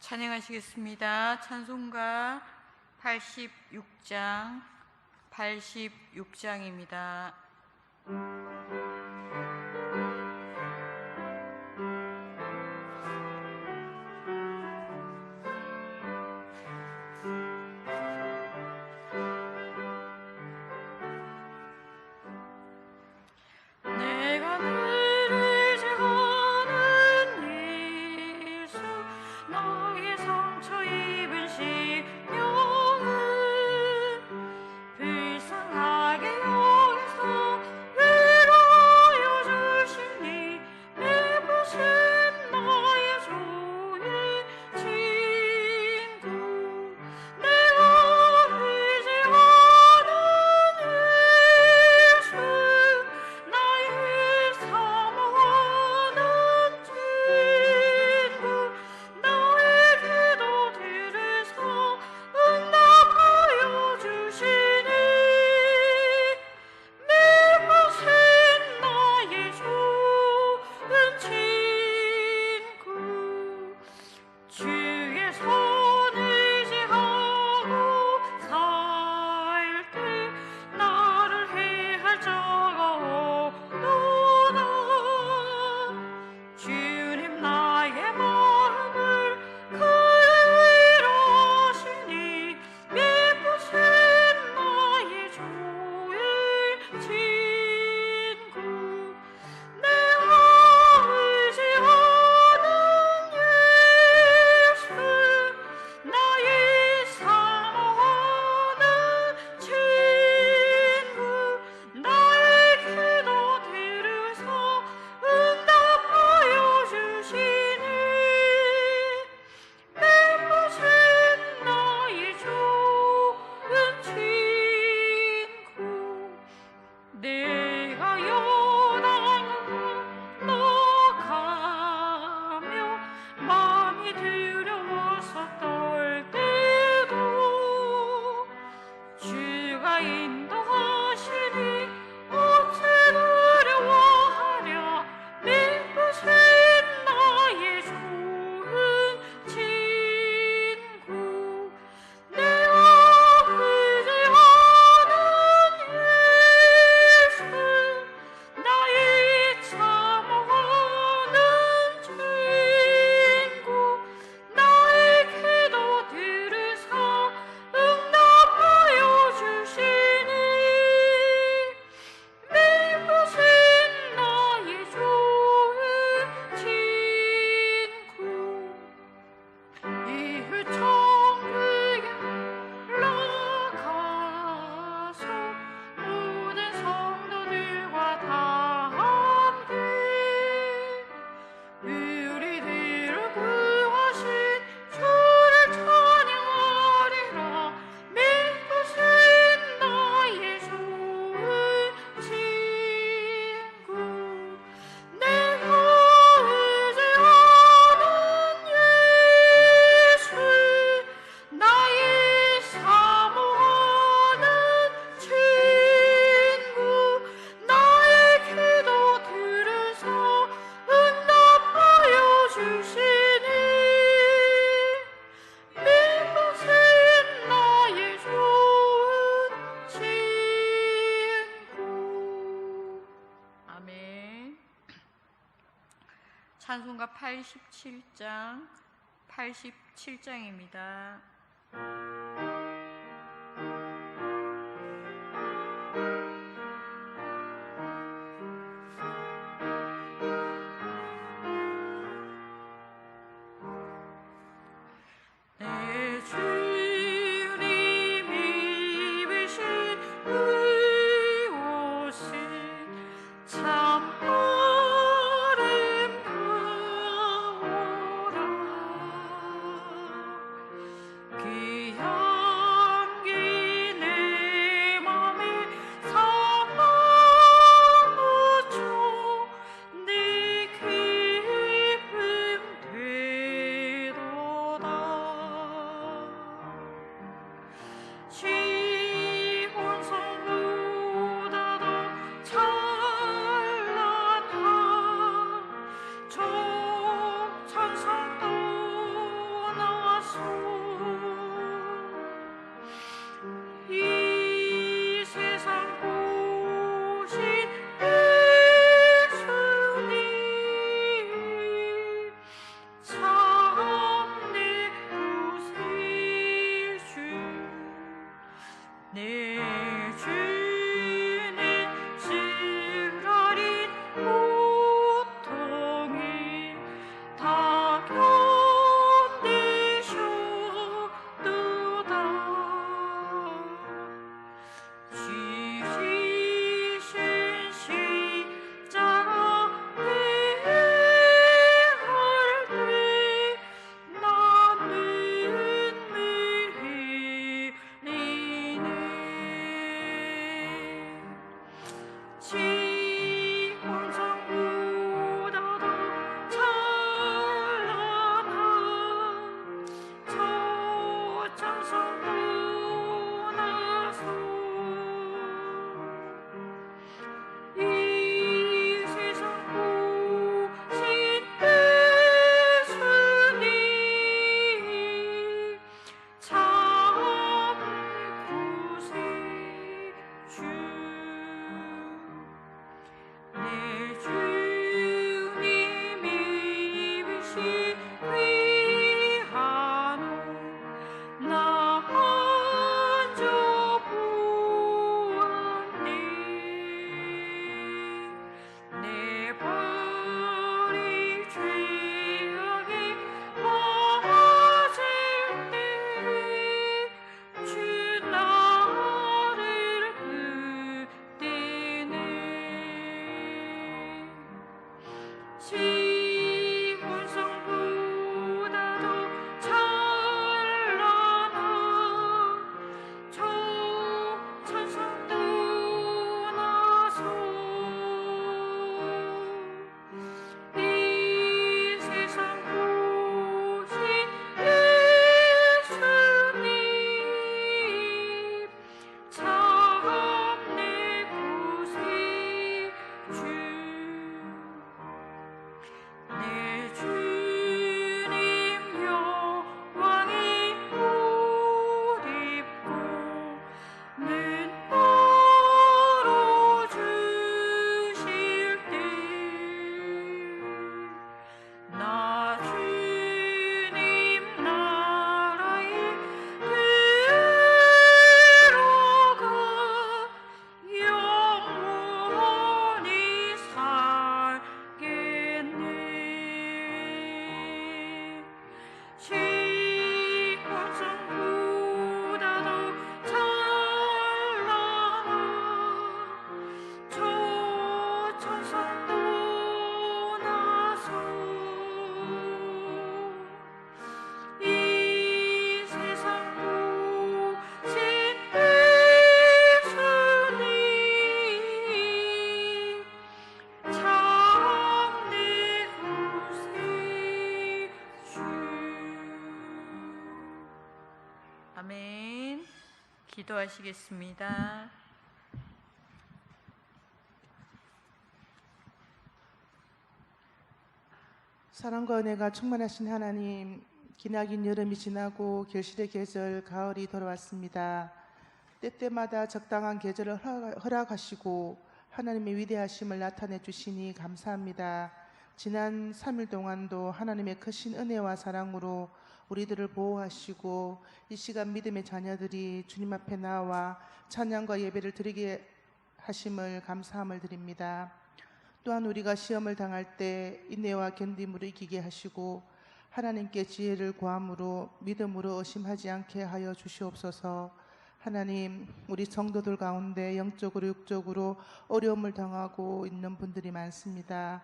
찬양하시겠습니다. 찬송가 86장, 86장입니다. 찬송가 87장, 87장입니다. 귀한 길 기도하시겠습니다. 사랑과 은혜가 충만하신 하나님, 기나긴 여름이 지나고 결실의 계절 가을이 돌아왔습니다. 때때마다 적당한 계절을 허락하시고 하나님의 위대하심을 나타내 주시니 감사합니다. 지난 3일 동안도 하나님의 크신 은혜와 사랑으로 우리들을 보호하시고 이 시간 믿음의 자녀들이 주님 앞에 나와 찬양과 예배를 드리게 하심을 감사함을 드립니다. 또한 우리가 시험을 당할 때 인내와 견딤으로 이기게 하시고 하나님께 지혜를 구함으로 믿음으로 의심하지 않게 하여 주시옵소서. 하나님, 우리 성도들 가운데 영적으로 육적으로 어려움을 당하고 있는 분들이 많습니다.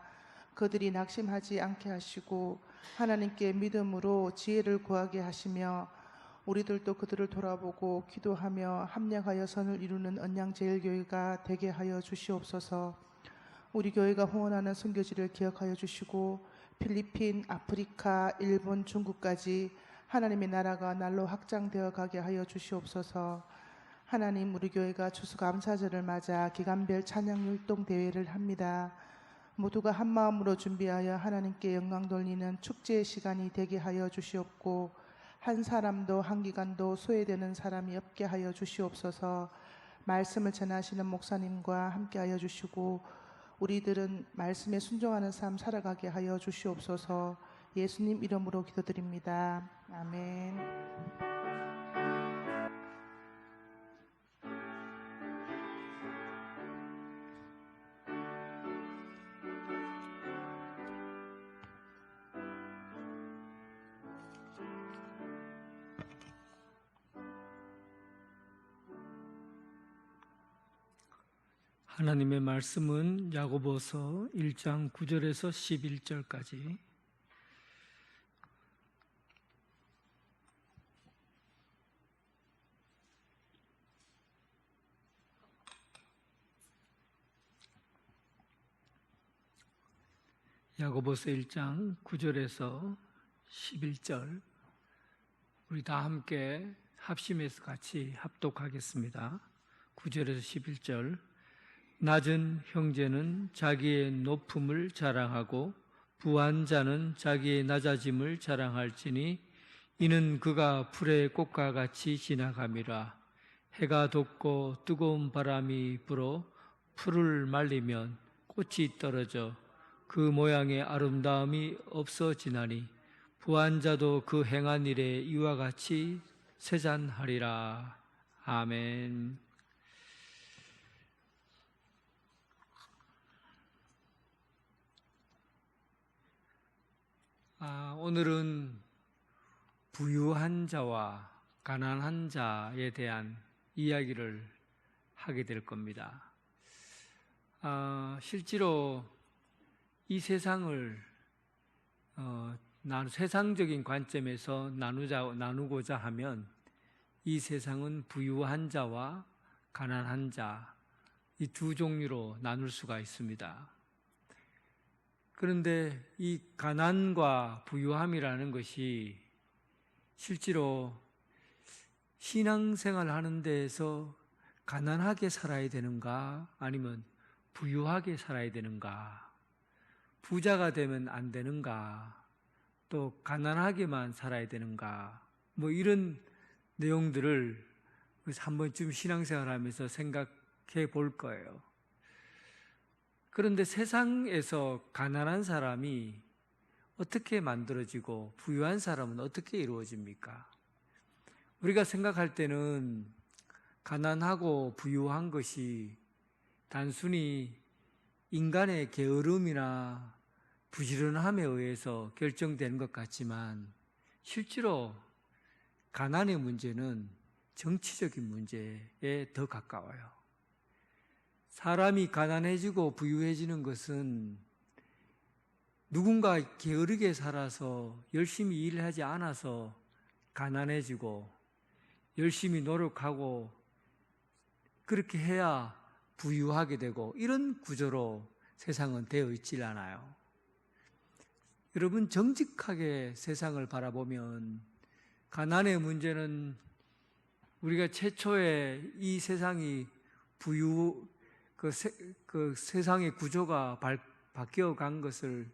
그들이 낙심하지 않게 하시고 하나님께 믿음으로 지혜를 구하게 하시며 우리들도 그들을 돌아보고 기도하며 합력하여 선을 이루는 언양제일교회가 되게 하여 주시옵소서. 우리 교회가 후원하는 선교지를 기억하여 주시고 필리핀, 아프리카, 일본, 중국까지 하나님의 나라가 날로 확장되어 가게 하여 주시옵소서. 하나님, 우리 교회가 추수감사절을 맞아 기간별 찬양율동 대회를 합니다. 모두가 한 마음으로 준비하여 하나님께 영광 돌리는 축제의 시간이 되게 하여 주시옵고 한 사람도 한 기간도 소외되는 사람이 없게 하여 주시옵소서. 말씀을 전하시는 목사님과 함께 하여 주시고 우리들은 말씀에 순종하는 삶 살아가게 하여 주시옵소서. 예수님 이름으로 기도드립니다. 아멘. 하나님의 말씀은 야고보서 1장 9절에서 11절까지 야고보서 1장 9절에서 11절 우리 다 함께 합심해서 같이 합독하겠습니다. 9절에서 11절 낮은 형제는 자기의 높음을 자랑하고 부한 자는 자기의 낮아짐을 자랑할지니 이는 그가 풀의 꽃과 같이 지나감이라. 해가 돋고 뜨거운 바람이 불어 풀을 말리면 꽃이 떨어져 그 모양의 아름다움이 없어지나니 부한 자도 그 행한 일에 이와 같이 세잔하리라. 아멘. 오늘은 부유한 자와 가난한 자에 대한 이야기를 하게 될 겁니다. 실제로 이 세상을 세상적인 관점에서 나누고자 하면 이 세상은 부유한 자와 가난한 자, 이 두 종류로 나눌 수가 있습니다. 그런데 이 가난과 부유함이라는 것이 실제로 신앙생활 하는 데에서 가난하게 살아야 되는가 아니면 부유하게 살아야 되는가, 부자가 되면 안 되는가, 또 가난하게만 살아야 되는가, 뭐 이런 내용들을 한 번쯤 신앙생활 하면서 생각해 볼 거예요. 그런데 세상에서 가난한 사람이 어떻게 만들어지고 부유한 사람은 어떻게 이루어집니까? 우리가 생각할 때는 가난하고 부유한 것이 단순히 인간의 게으름이나 부지런함에 의해서 결정되는 것 같지만 실제로 가난의 문제는 정치적인 문제에 더 가까워요. 사람이 가난해지고 부유해지는 것은 누군가 게으르게 살아서 열심히 일을 하지 않아서 가난해지고 열심히 노력하고 그렇게 해야 부유하게 되고 이런 구조로 세상은 되어 있질 않아요. 여러분, 정직하게 세상을 바라보면 가난의 문제는 우리가 최초에 이 세상이 그 세상의 구조가 바뀌어 간 것을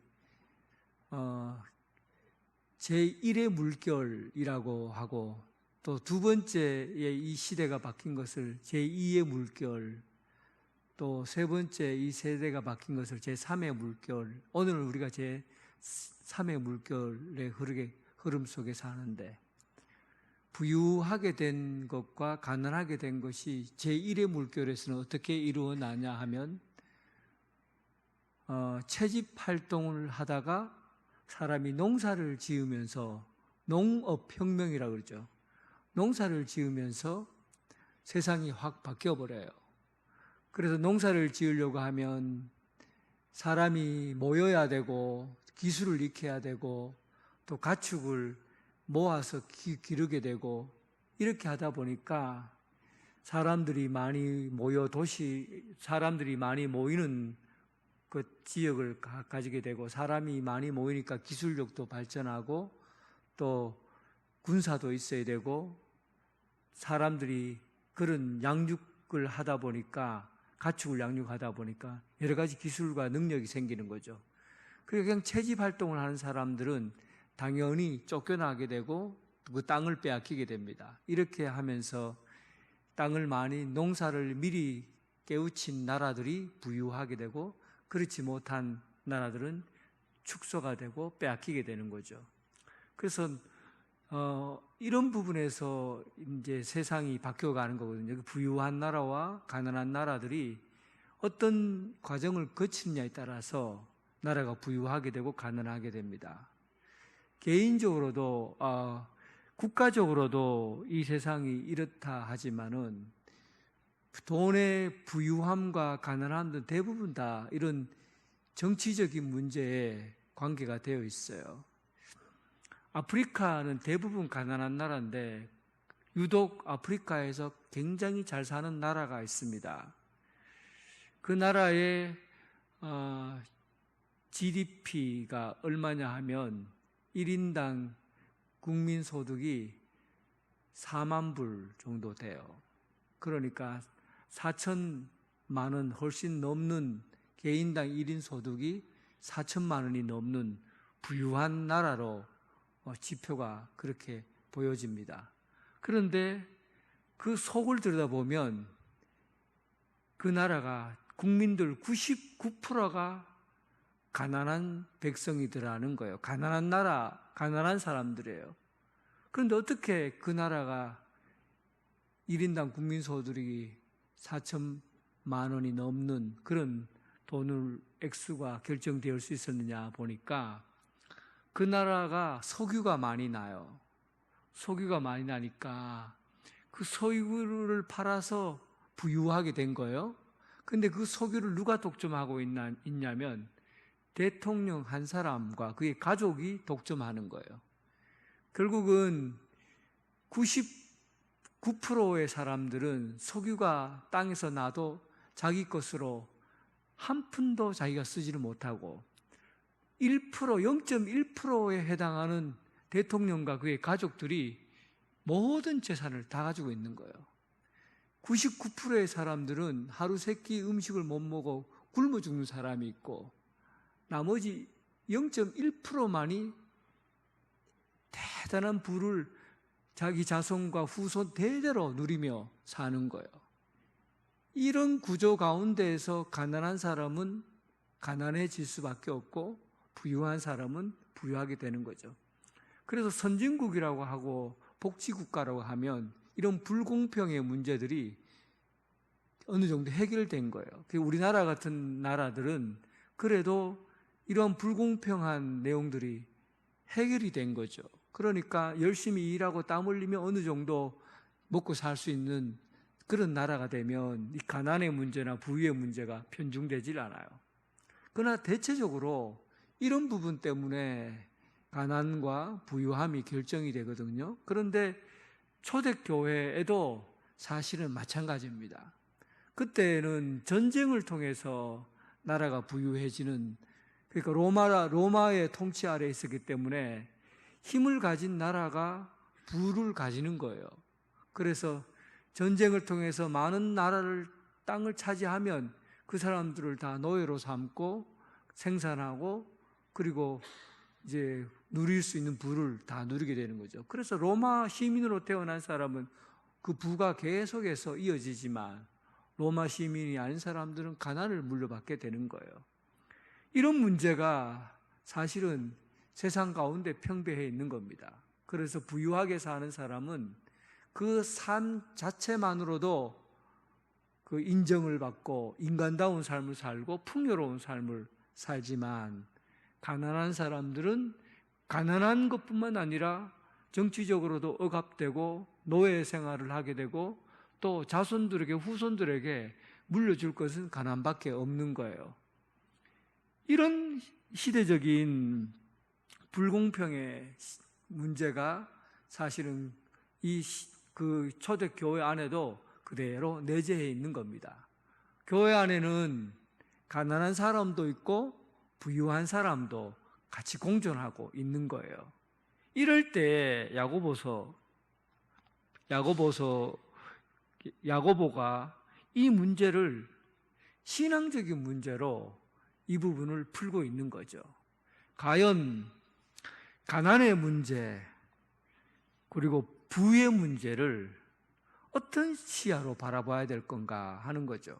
제1의 물결이라고 하고, 또 두 번째에 이 시대가 바뀐 것을 제2의 물결, 또 세 번째 이 세대가 바뀐 것을 제3의 물결, 오늘 우리가 제3의 물결의 흐름 속에 사는데, 부유하게 된 것과 가난하게 된 것이 제1의 물결에서는 어떻게 이루어나냐 하면, 채집 활동을 하다가 사람이 농사를 지으면서, 농업혁명이라고 그러죠. 농사를 지으면서 세상이 확 바뀌어버려요. 그래서 농사를 지으려고 하면 사람이 모여야 되고, 기술을 익혀야 되고, 또 가축을 모아서 기르게 되고, 이렇게 하다 보니까 사람들이 많이 모이는 그 지역을 가지게 되고, 사람이 많이 모이니까 기술력도 발전하고, 또 군사도 있어야 되고, 사람들이 그런 양육을 하다 보니까, 가축을 양육하다 보니까 여러 가지 기술과 능력이 생기는 거죠. 그냥 채집 활동을 하는 사람들은 당연히 쫓겨나게 되고 그 땅을 빼앗기게 됩니다. 이렇게 하면서 농사를 미리 깨우친 나라들이 부유하게 되고, 그렇지 못한 나라들은 축소가 되고 빼앗기게 되는 거죠. 그래서 이런 부분에서 이제 세상이 바뀌어가는 거거든요. 부유한 나라와 가난한 나라들이 어떤 과정을 거치느냐에 따라서 나라가 부유하게 되고 가난하게 됩니다. 개인적으로도 국가적으로도 이 세상이 이렇다 하지만은 돈의 부유함과 가난함은 대부분 다 이런 정치적인 문제에 관계가 되어 있어요. 아프리카는 대부분 가난한 나라인데 유독 아프리카에서 굉장히 잘 사는 나라가 있습니다. 그 나라의 GDP가 얼마냐 하면 1인당 국민소득이 4만 불 정도 돼요. 그러니까 4천만 원 훨씬 넘는, 개인당 1인 소득이 4천만 원이 넘는 부유한 나라로 지표가 그렇게 보여집니다. 그런데 그 속을 들여다보면 그 나라가 국민들 99%가 가난한 백성이더라는 거예요. 가난한 나라, 가난한 사람들이에요. 그런데 어떻게 그 나라가 1인당 국민소득이 4천만 원이 넘는 그런 돈을 액수가 결정될 수 있었느냐 보니까 그 나라가 석유가 많이 나요. 석유가 많이 나니까 그 석유를 팔아서 부유하게 된 거예요. 근데 그 석유를 누가 독점하고 있냐면 대통령 한 사람과 그의 가족이 독점하는 거예요. 결국은 99%의 사람들은 석유가 땅에서 나도 자기 것으로 한 푼도 자기가 쓰지를 못하고 0.1%에 해당하는 대통령과 그의 가족들이 모든 재산을 다 가지고 있는 거예요. 99%의 사람들은 하루 세 끼 음식을 못 먹어 굶어 죽는 사람이 있고, 나머지 0.1%만이 대단한 부를 자기 자손과 후손 대대로 누리며 사는 거예요. 이런 구조 가운데에서 가난한 사람은 가난해질 수밖에 없고 부유한 사람은 부유하게 되는 거죠. 그래서 선진국이라고 하고 복지국가라고 하면 이런 불공평의 문제들이 어느 정도 해결된 거예요. 우리나라 같은 나라들은 그래도 이런 불공평한 내용들이 해결이 된 거죠. 그러니까 열심히 일하고 땀 흘리면 어느 정도 먹고 살 수 있는 그런 나라가 되면 이 가난의 문제나 부유의 문제가 편중되질 않아요. 그러나 대체적으로 이런 부분 때문에 가난과 부유함이 결정이 되거든요. 그런데 초대교회에도 사실은 마찬가지입니다. 그때는 전쟁을 통해서 나라가 부유해지는, 그러니까 로마의 통치 아래에 있었기 때문에 힘을 가진 나라가 부를 가지는 거예요. 그래서 전쟁을 통해서 많은 나라를 땅을 차지하면 그 사람들을 다 노예로 삼고 생산하고 그리고 이제 누릴 수 있는 부를 다 누리게 되는 거죠. 그래서 로마 시민으로 태어난 사람은 그 부가 계속해서 이어지지만 로마 시민이 아닌 사람들은 가난을 물려받게 되는 거예요. 이런 문제가 사실은 세상 가운데 평배해 있는 겁니다. 그래서 부유하게 사는 사람은 그 삶 자체만으로도 그 인정을 받고 인간다운 삶을 살고 풍요로운 삶을 살지만, 가난한 사람들은 가난한 것뿐만 아니라 정치적으로도 억압되고 노예 생활을 하게 되고 또 자손들에게 후손들에게 물려줄 것은 가난밖에 없는 거예요. 이런 시대적인 불공평의 문제가 사실은 그 초대교회 안에도 그대로 내재해 있는 겁니다. 교회 안에는 가난한 사람도 있고 부유한 사람도 같이 공존하고 있는 거예요. 이럴 때 야고보가 이 문제를 신앙적인 문제로 이 부분을 풀고 있는 거죠. 과연 가난의 문제 그리고 부의 문제를 어떤 시야로 바라봐야 될 건가 하는 거죠.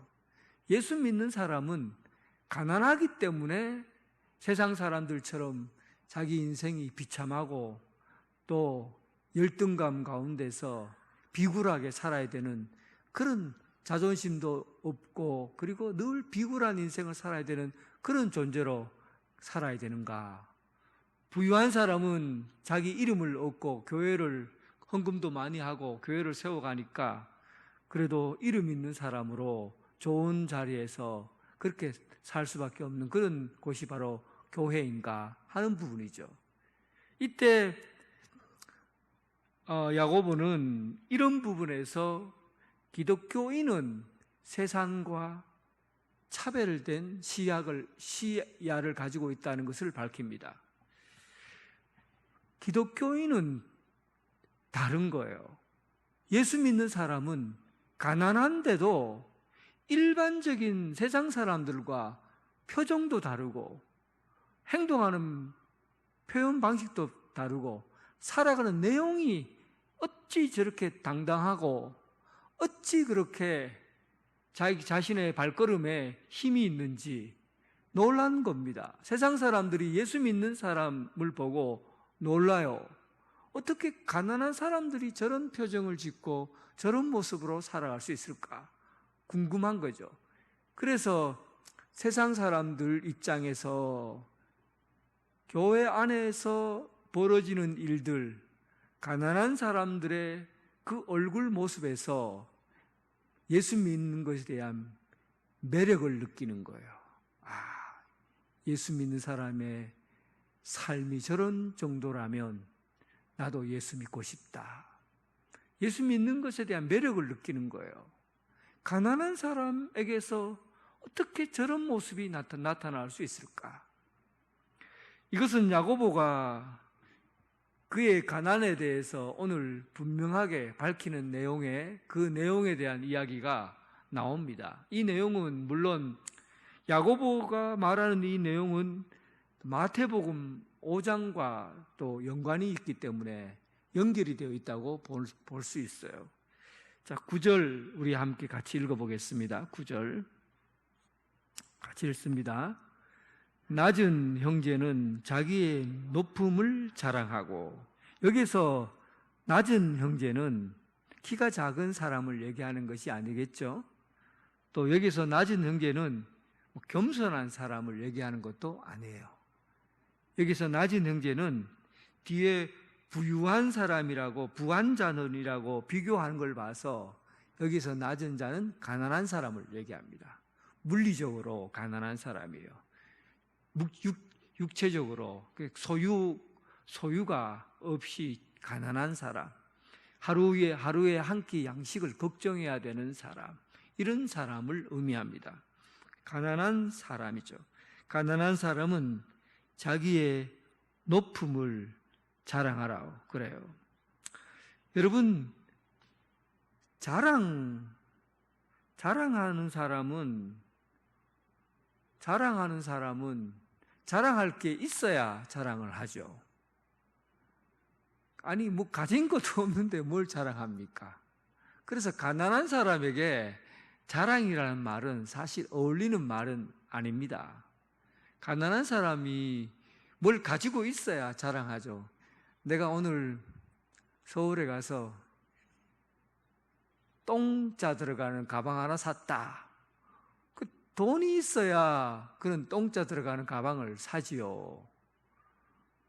예수 믿는 사람은 가난하기 때문에 세상 사람들처럼 자기 인생이 비참하고 또 열등감 가운데서 비굴하게 살아야 되는 그런 자존심도 없고 그리고 늘 비굴한 인생을 살아야 되는 그런 존재로 살아야 되는가? 부유한 사람은 자기 이름을 얻고 교회를 헌금도 많이 하고 교회를 세워가니까 그래도 이름 있는 사람으로 좋은 자리에서 그렇게 살 수밖에 없는 그런 곳이 바로 교회인가 하는 부분이죠. 이때 야고보는 이런 부분에서 기독교인은 세상과 차별된 시야를 가지고 있다는 것을 밝힙니다. 기독교인은 다른 거예요. 예수 믿는 사람은 가난한데도 일반적인 세상 사람들과 표정도 다르고 행동하는 표현 방식도 다르고 살아가는 내용이 어찌 저렇게 당당하고 어찌 그렇게 자기 자신의 발걸음에 힘이 있는지 놀란 겁니다. 세상 사람들이 예수 믿는 사람을 보고 놀라요. 어떻게 가난한 사람들이 저런 표정을 짓고 저런 모습으로 살아갈 수 있을까? 궁금한 거죠. 그래서 세상 사람들 입장에서 교회 안에서 벌어지는 일들, 가난한 사람들의 그 얼굴 모습에서 예수 믿는 것에 대한 매력을 느끼는 거예요. 예수 믿는 사람의 삶이 저런 정도라면 나도 예수 믿고 싶다. 예수 믿는 것에 대한 매력을 느끼는 거예요. 가난한 사람에게서 어떻게 저런 모습이 나타날 수 있을까? 이것은 야고보가 그의 가난에 대해서 오늘 분명하게 밝히는 그 내용에 대한 이야기가 나옵니다. 이 내용은 물론 야고보가 말하는 이 내용은 마태복음 5장과 또 연관이 있기 때문에 연결이 되어 있다고 볼 수 있어요. 자, 9절 우리 함께 같이 읽어보겠습니다. 9절 같이 읽습니다. 낮은 형제는 자기의 높음을 자랑하고, 여기서 낮은 형제는 키가 작은 사람을 얘기하는 것이 아니겠죠. 또 여기서 낮은 형제는 겸손한 사람을 얘기하는 것도 아니에요. 여기서 낮은 형제는 뒤에 부유한 사람이라고 부한자는이라고 비교하는 걸 봐서 여기서 낮은 자는 가난한 사람을 얘기합니다. 물리적으로 가난한 사람이에요. 육체적으로 소유가 없이 가난한 사람, 하루에 한 끼 양식을 걱정해야 되는 사람, 이런 사람을 의미합니다. 가난한 사람이죠. 가난한 사람은 자기의 높음을 자랑하라고 그래요. 여러분, 자랑하는 사람은 자랑할 게 있어야 자랑을 하죠. 아니, 뭐 가진 것도 없는데 뭘 자랑합니까? 그래서 가난한 사람에게 자랑이라는 말은 사실 어울리는 말은 아닙니다. 가난한 사람이 뭘 가지고 있어야 자랑하죠. 내가 오늘 서울에 가서 똥자 들어가는 가방 하나 샀다. 그 돈이 있어야 그런 똥자 들어가는 가방을 사지요.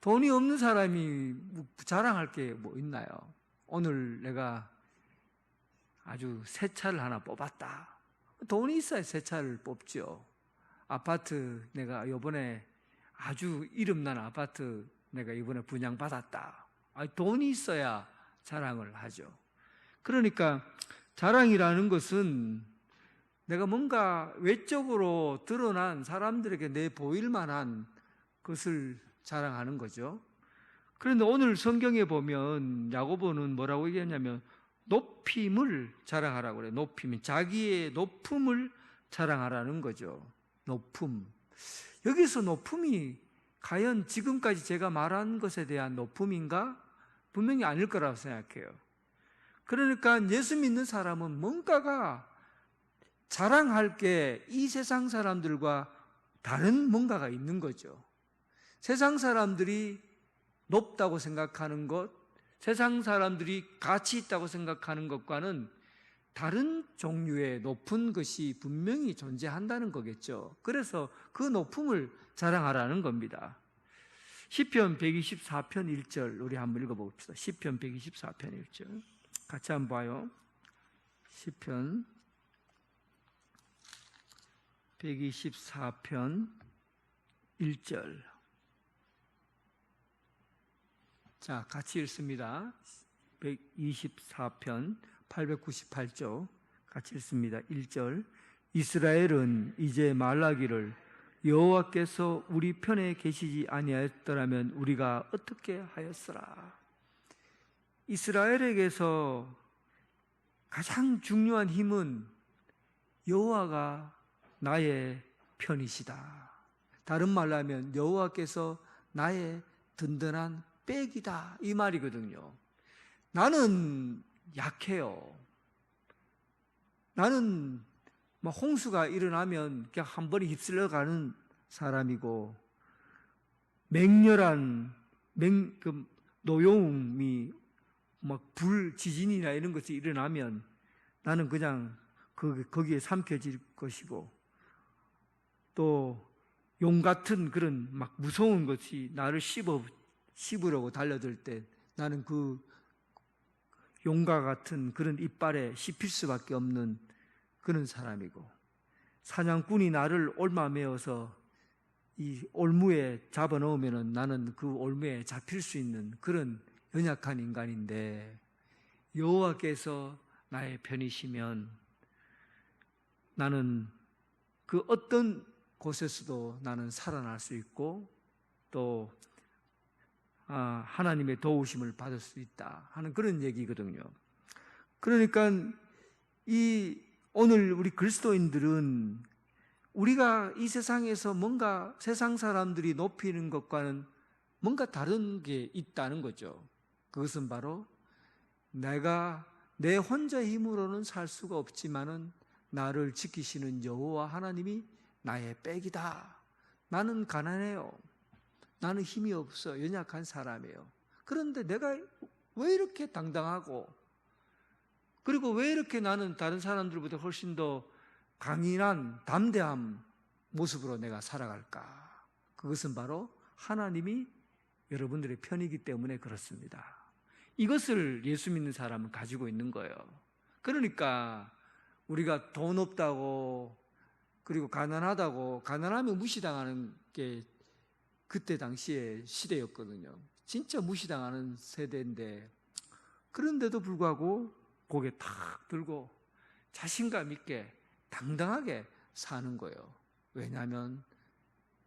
돈이 없는 사람이 자랑할 게 뭐 있나요? 오늘 내가 아주 새 차를 하나 뽑았다. 돈이 있어야 새 차를 뽑죠. 아파트 내가 이번에 아주 이름난 아파트 내가 이번에 분양받았다. 돈이 있어야 자랑을 하죠. 그러니까 자랑이라는 것은 내가 뭔가 외적으로 드러난 사람들에게 내 보일 만한 것을 자랑하는 거죠. 그런데 오늘 성경에 보면 야고보는 뭐라고 얘기하냐면 높임을 자랑하라고 그래요. 높임, 자기의 높음을 자랑하라는 거죠. 높음. 여기서 높음이 과연 지금까지 제가 말한 것에 대한 높음인가? 분명히 아닐 거라고 생각해요. 그러니까 예수 믿는 사람은 뭔가가 자랑할 게 이 세상 사람들과 다른 뭔가가 있는 거죠. 세상 사람들이 높다고 생각하는 것, 세상 사람들이 가치 있다고 생각하는 것과는 다른 종류의 높은 것이 분명히 존재한다는 거겠죠. 그래서 그 높음을 자랑하라는 겁니다. 시편 124편 1절 우리 한번 읽어봅시다. 시편 124편 1절 같이 한번 봐요. 시편 124편 1절. 자, 같이 읽습니다. 124편 898조 같이 읽습니다. 1절. 이스라엘은 이제 말하기를 여호와께서 우리 편에 계시지 아니하였더라면 우리가 어떻게 하였으라. 이스라엘에게서 가장 중요한 힘은 여호와가 나의 편이시다. 다른 말로 하면 여호와께서 나의 든든한 백이다 이 말이거든요. 나는 약해요. 나는 홍수가 일어나면 그냥 한 번에 휩쓸려 가는 사람이고 맹렬한 노여움이 지진이나 이런 것이 일어나면 나는 그냥 거기에 삼켜질 것이고 또 용 같은 그런 무서운 것이 나를 씹으려고 달려들 때 나는 그 용과 같은 그런 이빨에 씹힐 수밖에 없는 그런 사람이고 사냥꾼이 나를 옮아매어서 이 올무에 잡아넣으면 나는 그 올무에 잡힐 수 있는 그런 연약한 인간인데 여호와께서 나의 편이시면 나는 그 어떤 곳에서도 나는 살아날 수 있고 또 하나님의 도우심을 받을 수 있다 하는 그런 얘기거든요. 그러니까 오늘 우리 그리스도인들은 우리가 이 세상에서 뭔가 세상 사람들이 높이는 것과는 뭔가 다른 게 있다는 거죠. 그것은 바로 내가 내 혼자 힘으로는 살 수가 없지만은 나를 지키시는 여호와 하나님이 나의 백이다. 나는 가난해요. 나는 힘이 없어. 연약한 사람이에요. 그런데 내가 왜 이렇게 당당하고 그리고 왜 이렇게 나는 다른 사람들보다 훨씬 더 강인한 담대한 모습으로 내가 살아갈까? 그것은 바로 하나님이 여러분들의 편이기 때문에 그렇습니다. 이것을 예수 믿는 사람은 가지고 있는 거예요. 그러니까 우리가 돈 없다고 그리고 가난하다고 가난하면 무시당하는 게 그때 당시의 시대였거든요. 진짜 무시당하는 세대인데 그런데도 불구하고 고개 탁 들고 자신감 있게 당당하게 사는 거예요. 왜냐하면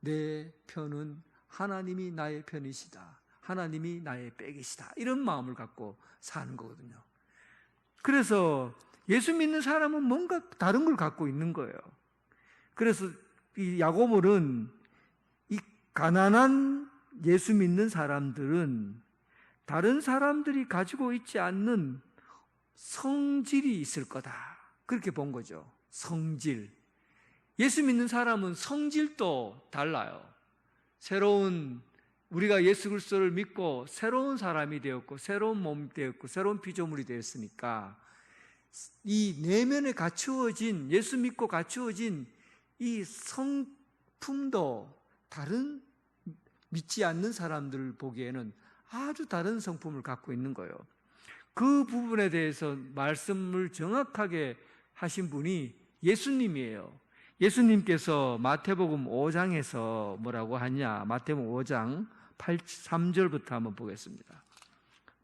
내 편은 하나님이 나의 편이시다. 하나님이 나의 백이시다. 이런 마음을 갖고 사는 거거든요. 그래서 예수 믿는 사람은 뭔가 다른 걸 갖고 있는 거예요. 그래서 이 야고보는 이 가난한 예수 믿는 사람들은 다른 사람들이 가지고 있지 않는 성질이 있을 거다, 그렇게 본 거죠. 성질. 예수 믿는 사람은 성질도 달라요. 새로운, 우리가 예수 그리스도를 믿고 새로운 사람이 되었고 새로운 몸이 되었고 새로운 피조물이 되었으니까 이 내면에 갖추어진, 예수 믿고 갖추어진 이 성품도 다른 믿지 않는 사람들 보기에는 아주 다른 성품을 갖고 있는 거예요. 그 부분에 대해서 말씀을 정확하게 하신 분이 예수님이에요. 예수님께서 마태복음 5장에서 뭐라고 하냐, 마태복음 5장 3절부터 한번 보겠습니다.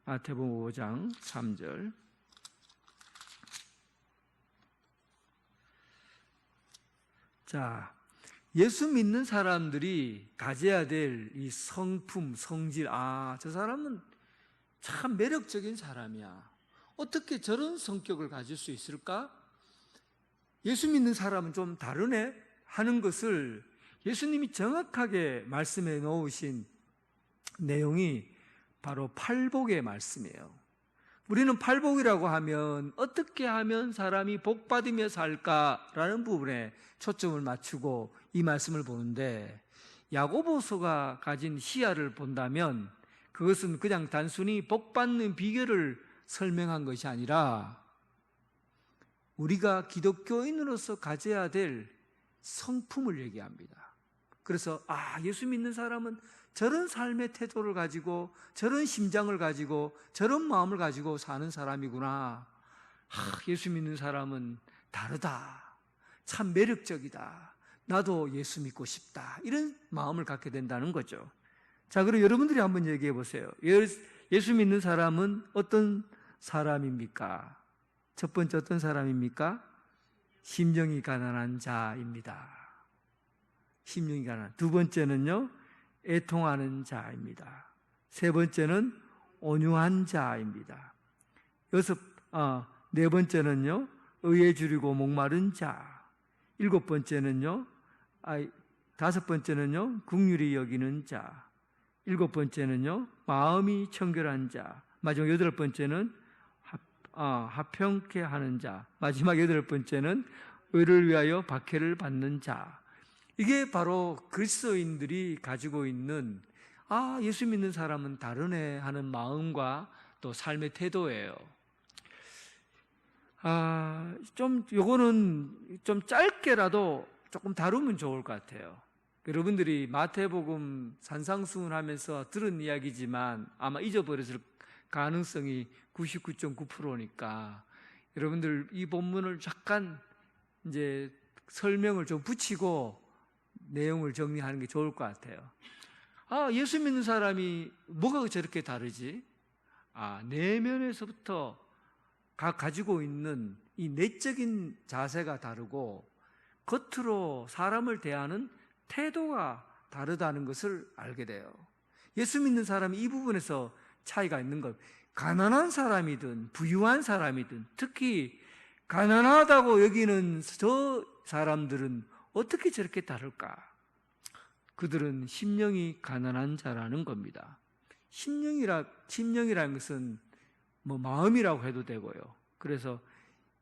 마태복음 5장 3절. 자, 예수 믿는 사람들이 가져야 될 이 성품, 성질, 저 사람은 참 매력적인 사람이야, 어떻게 저런 성격을 가질 수 있을까? 예수 믿는 사람은 좀 다르네 하는 것을 예수님이 정확하게 말씀해 놓으신 내용이 바로 팔복의 말씀이에요. 우리는 팔복이라고 하면 어떻게 하면 사람이 복 받으며 살까라는 부분에 초점을 맞추고 이 말씀을 보는데, 야고보서가 가진 시야를 본다면 그것은 그냥 단순히 복 받는 비결을 설명한 것이 아니라 우리가 기독교인으로서 가져야 될 성품을 얘기합니다. 그래서 예수 믿는 사람은 저런 삶의 태도를 가지고 저런 심장을 가지고 저런 마음을 가지고 사는 사람이구나. 예수 믿는 사람은 다르다, 참 매력적이다, 나도 예수 믿고 싶다, 이런 마음을 갖게 된다는 거죠. 자, 그럼 여러분들이 한번 얘기해 보세요. 예수 믿는 사람은 어떤 사람입니까? 첫 번째 어떤 사람입니까? 심령이 가난한 자입니다. 심령이 가난한. 두 번째는요, 애통하는 자입니다. 세 번째는 온유한 자입니다. 네 번째는요, 의에 줄이고 목마른 자. 일곱 번째는요, 다섯 번째는요, 긍휼히 여기는 자. 일곱 번째는요, 마음이 청결한 자. 마지막 여덟 번째는 화평케 하는 자. 마지막 여덟 번째는 의를 위하여 박해를 받는 자. 이게 바로 그리스도인들이 가지고 있는 예수 믿는 사람은 다르네 하는 마음과 또 삶의 태도예요. 요거는 좀 짧게라도 조금 다루면 좋을 것 같아요. 여러분들이 마태복음 산상수훈하면서 들은 이야기지만 아마 잊어버렸을 가능성이 99.9%니까 여러분들 이 본문을 잠깐 이제 설명을 좀 붙이고 내용을 정리하는 게 좋을 것 같아요. 예수 믿는 사람이 뭐가 저렇게 다르지? 내면에서부터 가지고 있는 이 내적인 자세가 다르고 겉으로 사람을 대하는 태도가 다르다는 것을 알게 돼요. 예수 믿는 사람이 이 부분에서 차이가 있는 것. 가난한 사람이든 부유한 사람이든 특히 가난하다고 여기는 저 사람들은 어떻게 저렇게 다를까? 그들은 심령이 가난한 자라는 겁니다. 심령이라는 것은 뭐 마음이라고 해도 되고요. 그래서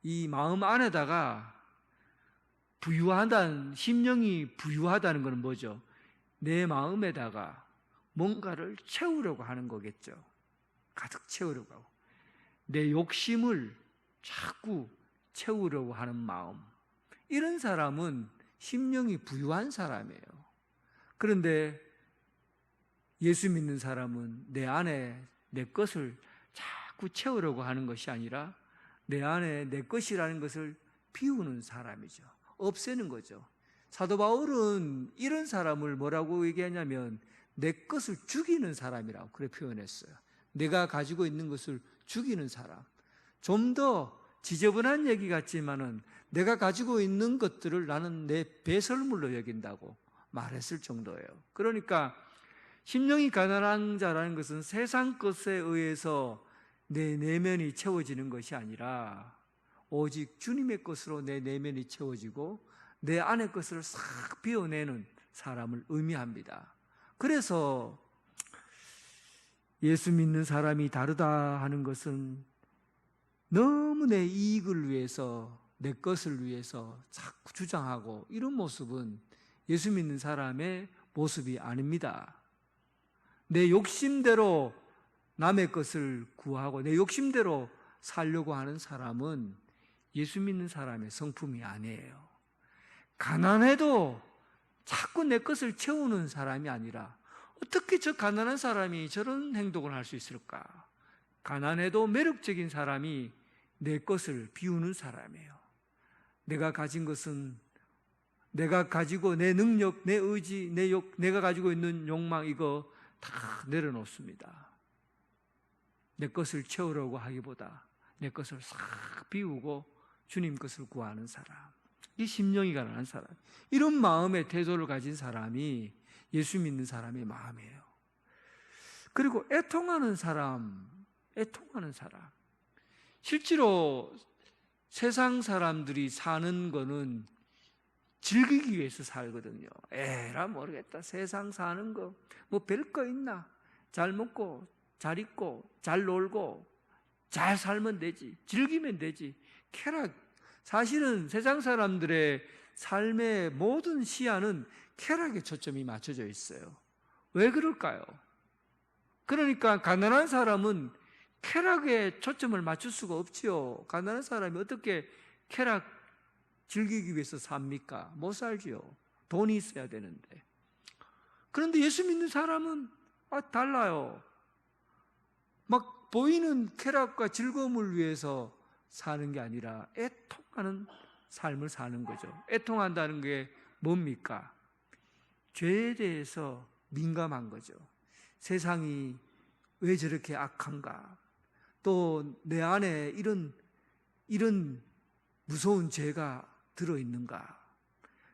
이 마음 안에다가 심령이 부유하다는 것은 뭐죠? 내 마음에다가 뭔가를 채우려고 하는 거겠죠. 가득 채우려고 하고 내 욕심을 자꾸 채우려고 하는 마음, 이런 사람은 심령이 부유한 사람이에요. 그런데 예수 믿는 사람은 내 안에 내 것을 자꾸 채우려고 하는 것이 아니라 내 안에 내 것이라는 것을 비우는 사람이죠. 없애는 거죠. 사도 바울은 이런 사람을 뭐라고 얘기하냐면 내 것을 죽이는 사람이라고 그렇게 표현했어요. 내가 가지고 있는 것을 죽이는 사람. 좀 더 지저분한 얘기 같지만은 내가 가지고 있는 것들을 나는 내 배설물로 여긴다고 말했을 정도예요. 그러니까 심령이 가난한 자라는 것은 세상 것에 의해서 내 내면이 채워지는 것이 아니라 오직 주님의 것으로 내 내면이 채워지고 내 안의 것을 싹 비워내는 사람을 의미합니다. 그래서 예수 믿는 사람이 다르다 하는 것은 너무 내 이익을 위해서, 내 것을 위해서 자꾸 주장하고 이런 모습은 예수 믿는 사람의 모습이 아닙니다. 내 욕심대로 남의 것을 구하고 내 욕심대로 살려고 하는 사람은 예수 믿는 사람의 성품이 아니에요. 가난해도 자꾸 내 것을 채우는 사람이 아니라 어떻게 저 가난한 사람이 저런 행동을 할 수 있을까? 가난해도 매력적인 사람이 내 것을 비우는 사람이에요. 내가 가진 것은 내가 가지고 내 능력, 내 의지, 내가 가지고 있는 욕망 이거 다 내려놓습니다. 내 것을 채우려고 하기보다 내 것을 싹 비우고 주님 것을 구하는 사람, 이 심령이 가난한 사람, 이런 마음의 태도를 가진 사람이 예수 믿는 사람의 마음이에요. 그리고 애통하는 사람, 실제로 세상 사람들이 사는 거는 즐기기 위해서 살거든요. 에라 모르겠다, 세상 사는 거 뭐 별거 있나, 잘 먹고 잘 입고 잘 놀고 잘 살면 되지, 즐기면 되지. 쾌락, 사실은 세상 사람들의 삶의 모든 시야는 쾌락에 초점이 맞춰져 있어요. 왜 그럴까요? 그러니까 가난한 사람은 쾌락에 초점을 맞출 수가 없지요. 가난한 사람이 어떻게 쾌락 즐기기 위해서 삽니까? 못 살지요. 돈이 있어야 되는데. 그런데 예수 믿는 사람은 달라요. 막 보이는 쾌락과 즐거움을 위해서 사는 게 아니라 애통하는 삶을 사는 거죠. 애통한다는 게 뭡니까? 죄에 대해서 민감한 거죠. 세상이 왜 저렇게 악한가? 또 내 안에 이런 무서운 죄가 들어있는가?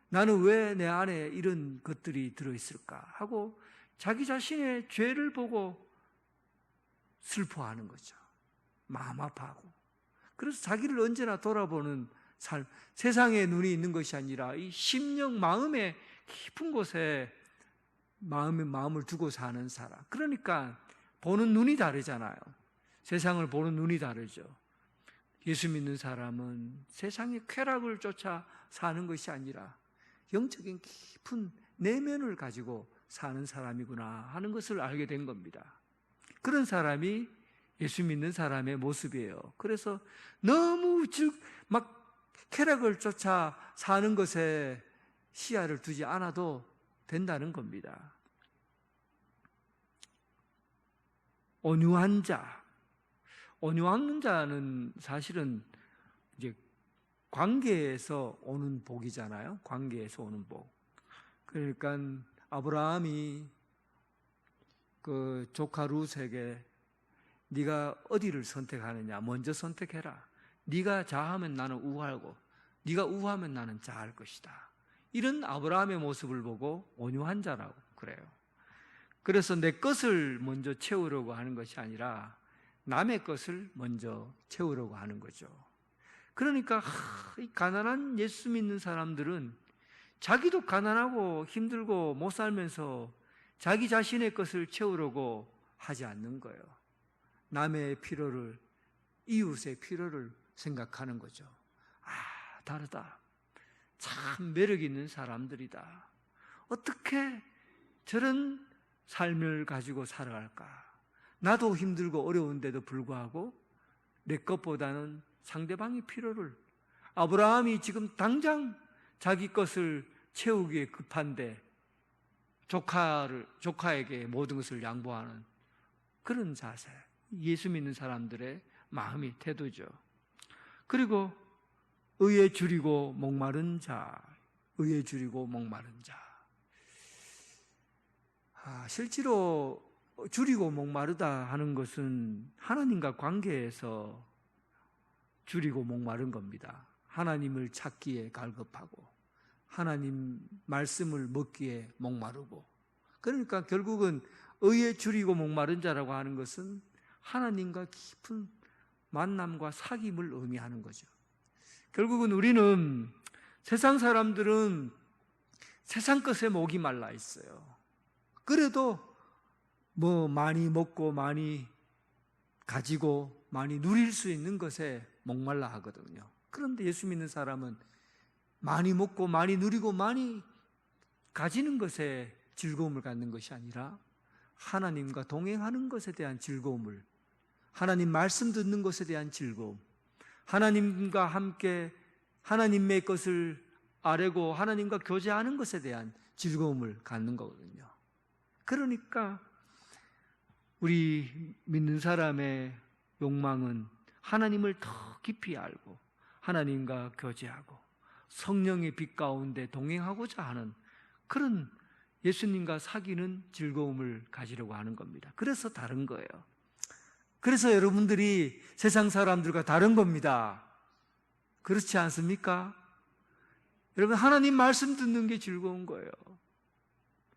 나는 왜 내 안에 이런 것들이 들어있을까? 하고 자기 자신의 죄를 보고 슬퍼하는 거죠. 마음 아파하고. 그래서 자기를 언제나 돌아보는 삶, 세상에 눈이 있는 것이 아니라 이 심령, 마음의 깊은 곳에 마음을 두고 사는 사람. 그러니까 보는 눈이 다르잖아요. 세상을 보는 눈이 다르죠. 예수 믿는 사람은 세상의 쾌락을 쫓아 사는 것이 아니라 영적인 깊은 내면을 가지고 사는 사람이구나 하는 것을 알게 된 겁니다. 그런 사람이 예수 믿는 사람의 모습이에요. 그래서 너무 막 쾌락을 쫓아 사는 것에 시야를 두지 않아도 된다는 겁니다. 온유한 자는 사실은 이제 관계에서 오는 복이잖아요. 관계에서 오는 복. 그러니까 아브라함이 그 조카 룻에게 네가 어디를 선택하느냐, 먼저 선택해라. 네가 좌하면 나는 우하고 네가 우하면 나는 좌할 것이다. 이런 아브라함의 모습을 보고 온유한 자라고 그래요. 그래서 내 것을 먼저 채우려고 하는 것이 아니라 남의 것을 먼저 채우려고 하는 거죠. 그러니까 이 가난한 예수 믿는 사람들은 자기도 가난하고 힘들고 못 살면서 자기 자신의 것을 채우려고 하지 않는 거예요. 남의 필요를, 이웃의 필요를 생각하는 거죠. 다르다. 참 매력 있는 사람들이다. 어떻게 저런 삶을 가지고 살아갈까? 나도 힘들고 어려운데도 불구하고 내 것보다는 상대방의 필요를, 아브라함이 지금 당장 자기 것을 채우기에 급한데 조카에게 모든 것을 양보하는 그런 자세, 예수 믿는 사람들의 마음이 태도죠. 그리고 의에 줄이고 목마른 자, 의에 줄이고 목마른 자. 실제로 줄이고 목마르다 하는 것은 하나님과 관계에서 줄이고 목마른 겁니다. 하나님을 찾기에 갈급하고 하나님 말씀을 먹기에 목마르고. 그러니까 결국은 의에 줄이고 목마른 자라고 하는 것은 하나님과 깊은 만남과 사귐을 의미하는 거죠. 결국은 우리는 세상 사람들은 세상 것에 목이 말라 있어요. 그래도 뭐 많이 먹고 많이 가지고 많이 누릴 수 있는 것에 목말라 하거든요. 그런데 예수 믿는 사람은 많이 먹고 많이 누리고 많이 가지는 것에 즐거움을 갖는 것이 아니라 하나님과 동행하는 것에 대한 즐거움을, 하나님 말씀 듣는 것에 대한 즐거움, 하나님과 함께 하나님의 것을 아뢰고 하나님과 교제하는 것에 대한 즐거움을 갖는 거거든요. 그러니까 우리 믿는 사람의 욕망은 하나님을 더 깊이 알고 하나님과 교제하고 성령의 빛 가운데 동행하고자 하는 그런 예수님과 사귀는 즐거움을 가지려고 하는 겁니다. 그래서 다른 거예요. 그래서 여러분들이 세상 사람들과 다른 겁니다. 그렇지 않습니까? 여러분, 하나님 말씀 듣는 게 즐거운 거예요.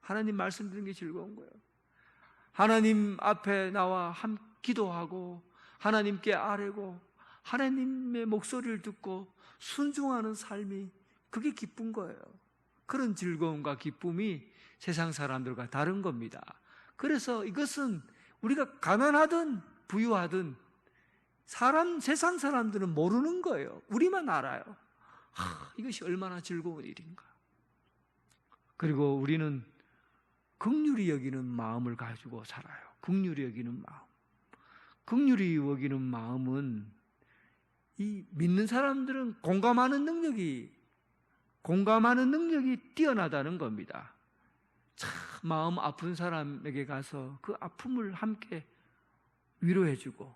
하나님 말씀 듣는 게 즐거운 거예요. 하나님 앞에 나와 기도하고 하나님께 아뢰고 하나님의 목소리를 듣고 순종하는 삶이, 그게 기쁜 거예요. 그런 즐거움과 기쁨이 세상 사람들과 다른 겁니다. 그래서 이것은 우리가 가난하든 부유하든 세상 사람들은 모르는 거예요. 우리만 알아요. 이것이 얼마나 즐거운 일인가. 그리고 우리는 긍휼히 여기는 마음을 가지고 살아요. 긍휼히 여기는 마음. 긍휼히 여기는 마음은 이 믿는 사람들은 공감하는 능력이 뛰어나다는 겁니다. 참 마음 아픈 사람에게 가서 그 아픔을 함께 위로해주고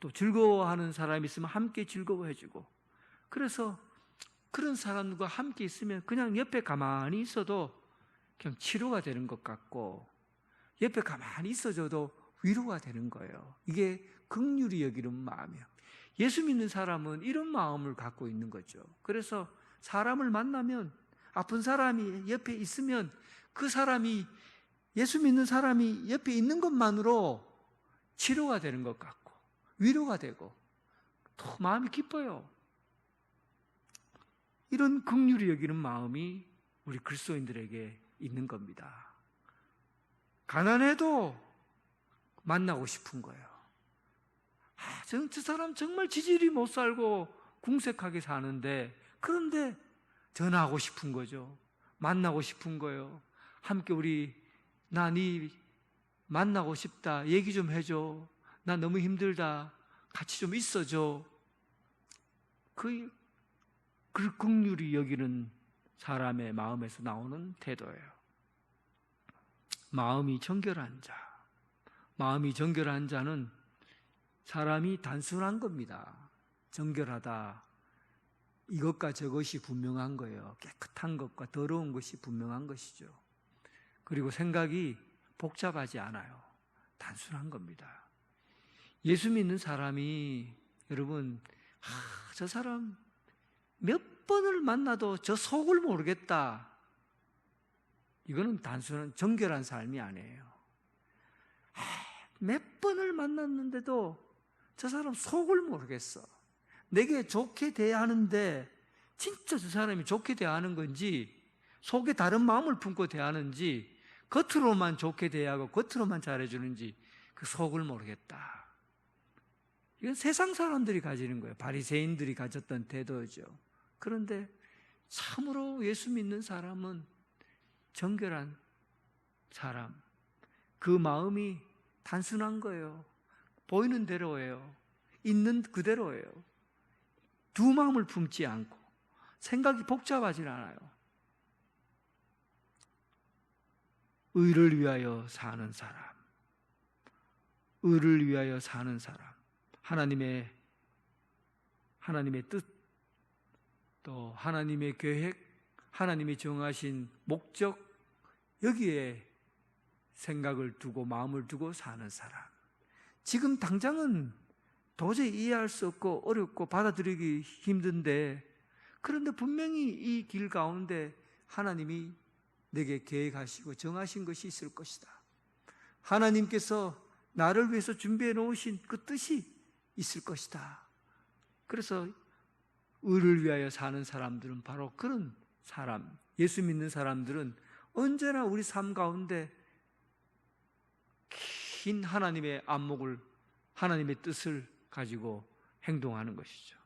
또 즐거워하는 사람이 있으면 함께 즐거워해주고, 그래서 그런 사람과 함께 있으면 그냥 옆에 가만히 있어도 그냥 치료가 되는 것 같고 옆에 가만히 있어줘도 위로가 되는 거예요. 이게 긍휼히 여기는 마음이에요. 예수 믿는 사람은 이런 마음을 갖고 있는 거죠. 그래서 사람을 만나면 아픈 사람이 옆에 있으면 그 사람이, 예수 믿는 사람이 옆에 있는 것만으로 치료가 되는 것 같고 위로가 되고 더 마음이 기뻐요. 이런 긍휼히 여기는 마음이 우리 그리스도인들에게 있는 겁니다. 가난해도 만나고 싶은 거예요. 저 사람 정말 지질이 못 살고 궁색하게 사는데, 그런데 전화하고 싶은 거죠. 만나고 싶은 거예요. 함께 나 네 만나고 싶다. 얘기 좀 해줘. 나 너무 힘들다. 같이 좀 있어줘. 그 긍휼히 여기는 사람의 마음에서 나오는 태도예요. 마음이 정결한 자는 사람이 단순한 겁니다. 정결하다, 이것과 저것이 분명한 거예요. 깨끗한 것과 더러운 것이 분명한 것이죠. 그리고 생각이 복잡하지 않아요. 단순한 겁니다. 예수 믿는 사람이, 여러분, 저 사람 몇 번을 만나도 저 속을 모르겠다, 이거는 단순한 정결한 삶이 아니에요. 몇 번을 만났는데도 저 사람 속을 모르겠어. 내게 좋게 대하는데 진짜 저 사람이 좋게 대하는 건지, 속에 다른 마음을 품고 대하는지, 겉으로만 좋게 대하고 겉으로만 잘해주는지 그 속을 모르겠다. 이건 세상 사람들이 가지는 거예요. 바리새인들이 가졌던 태도죠. 그런데 참으로 예수 믿는 사람은 정결한 사람, 그 마음이 단순한 거예요. 보이는 대로예요. 있는 그대로예요. 두 마음을 품지 않고 생각이 복잡하지 않아요. 의를 위하여 사는 사람, 의를 위하여 사는 사람, 하나님의 뜻, 또 하나님의 계획, 하나님이 정하신 목적, 여기에 생각을 두고 마음을 두고 사는 사람. 지금 당장은 도저히 이해할 수 없고 어렵고 받아들이기 힘든데, 그런데 분명히 이 길 가운데 하나님이 내게 계획하시고 정하신 것이 있을 것이다. 하나님께서 나를 위해서 준비해 놓으신 그 뜻이 있을 것이다. 그래서 의를 위하여 사는 사람들은 바로 그런 사람, 예수 믿는 사람들은 언제나 우리 삶 가운데 긴 하나님의 안목을, 하나님의 뜻을 가지고 행동하는 것이죠.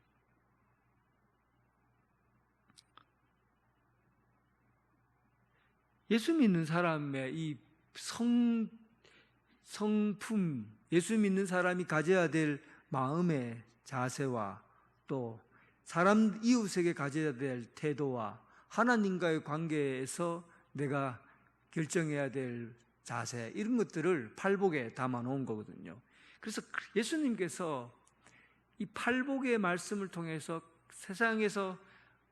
예수 믿는 사람의 이 성품, 예수 믿는 사람이 가져야 될 마음의 자세와 또 사람 이웃에게 가져야 될 태도와 하나님과의 관계에서 내가 결정해야 될 자세, 이런 것들을 팔복에 담아 놓은 거거든요. 그래서 예수님께서 이 팔복의 말씀을 통해서 세상에서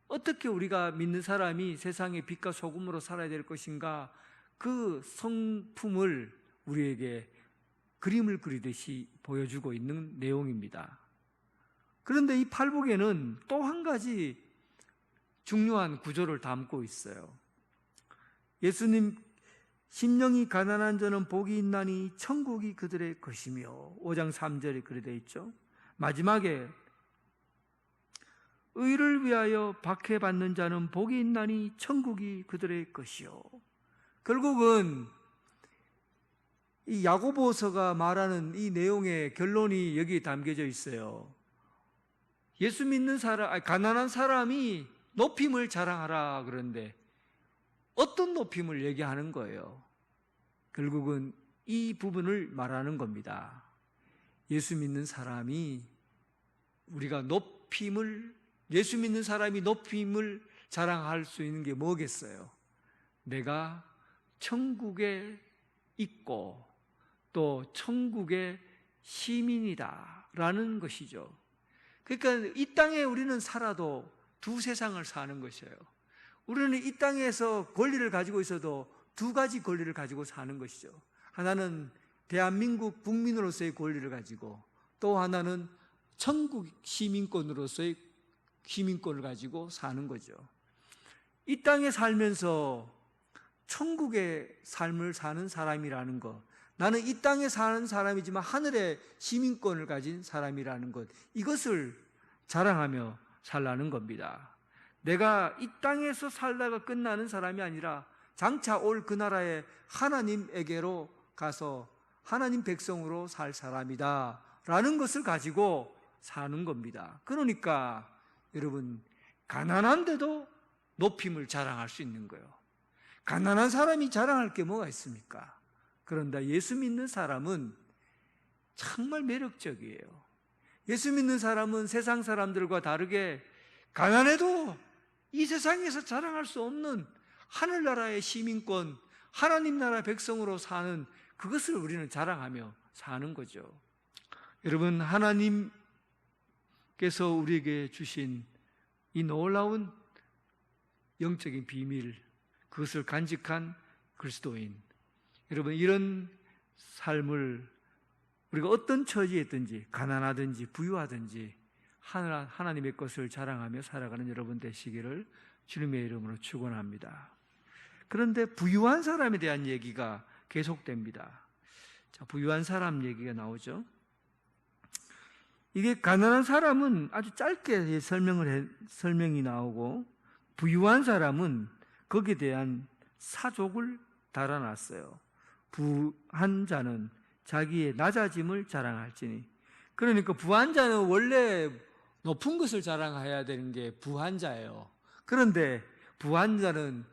어떻게 우리가 믿는 사람이 세상의 빛과 소금으로 살아야 될 것인가, 그 성품을 우리에게 그림을 그리듯이 보여주고 있는 내용입니다. 그런데 이 팔복에는 또 한 가지 중요한 구조를 담고 있어요. 예수님, 심령이 가난한 자는 복이 있나니 천국이 그들의 것이며, 5장 3절에 그렇게 되어 있죠. 마지막에 의를 위하여 박해받는 자는 복이 있나니 천국이 그들의 것이요. 결국은 이 야고보서가 말하는 이 내용의 결론이 여기에 담겨져 있어요. 예수 믿는 사람, 가난한 사람이 높임을 자랑하라 그러는데 어떤 높임을 얘기하는 거예요? 결국은 이 부분을 말하는 겁니다. 예수 믿는 사람이 우리가 예수 믿는 사람이 높임을 자랑할 수 있는 게 뭐겠어요? 내가 천국에 있고 또 천국의 시민이다 라는 것이죠. 그러니까 이 땅에 우리는 살아도 두 세상을 사는 것이에요. 우리는 이 땅에서 권리를 가지고 있어도 두 가지 권리를 가지고 사는 것이죠. 하나는 대한민국 국민으로서의 권리를 가지고, 또 하나는 천국 시민권으로서의 시민권을 가지고 사는 거죠. 이 땅에 살면서 천국의 삶을 사는 사람이라는 것, 나는 이 땅에 사는 사람이지만 하늘의 시민권을 가진 사람이라는 것, 이것을 자랑하며 살라는 겁니다. 내가 이 땅에서 살다가 끝나는 사람이 아니라 장차 올 그 나라의 하나님에게로 가서 하나님 백성으로 살 사람이다 라는 것을 가지고 사는 겁니다. 그러니까 여러분, 가난한데도 높임을 자랑할 수 있는 거예요. 가난한 사람이 자랑할 게 뭐가 있습니까? 그런데 예수 믿는 사람은 정말 매력적이에요. 예수 믿는 사람은 세상 사람들과 다르게 가난해도 이 세상에서 자랑할 수 없는 하늘나라의 시민권, 하나님 나라 백성으로 사는 그것을 우리는 자랑하며 사는 거죠. 여러분, 하나님께서 우리에게 주신 이 놀라운 영적인 비밀, 그것을 간직한 그리스도인, 여러분, 이런 삶을 우리가 어떤 처지에 있든지, 가난하든지 부유하든지 하나님의 것을 자랑하며 살아가는 여러분 되시기를 주님의 이름으로 축원합니다. 그런데 부유한 사람에 대한 얘기가 계속됩니다. 자, 부유한 사람 얘기가 나오죠. 이게 가난한 사람은 아주 짧게 설명이 나오고, 부유한 사람은 거기에 대한 사족을 달아놨어요. 부한 자는 자기의 낮아짐을 자랑할지니. 그러니까 부한 자는 원래 높은 것을 자랑해야 되는 게 부한 자예요. 그런데 부한 자는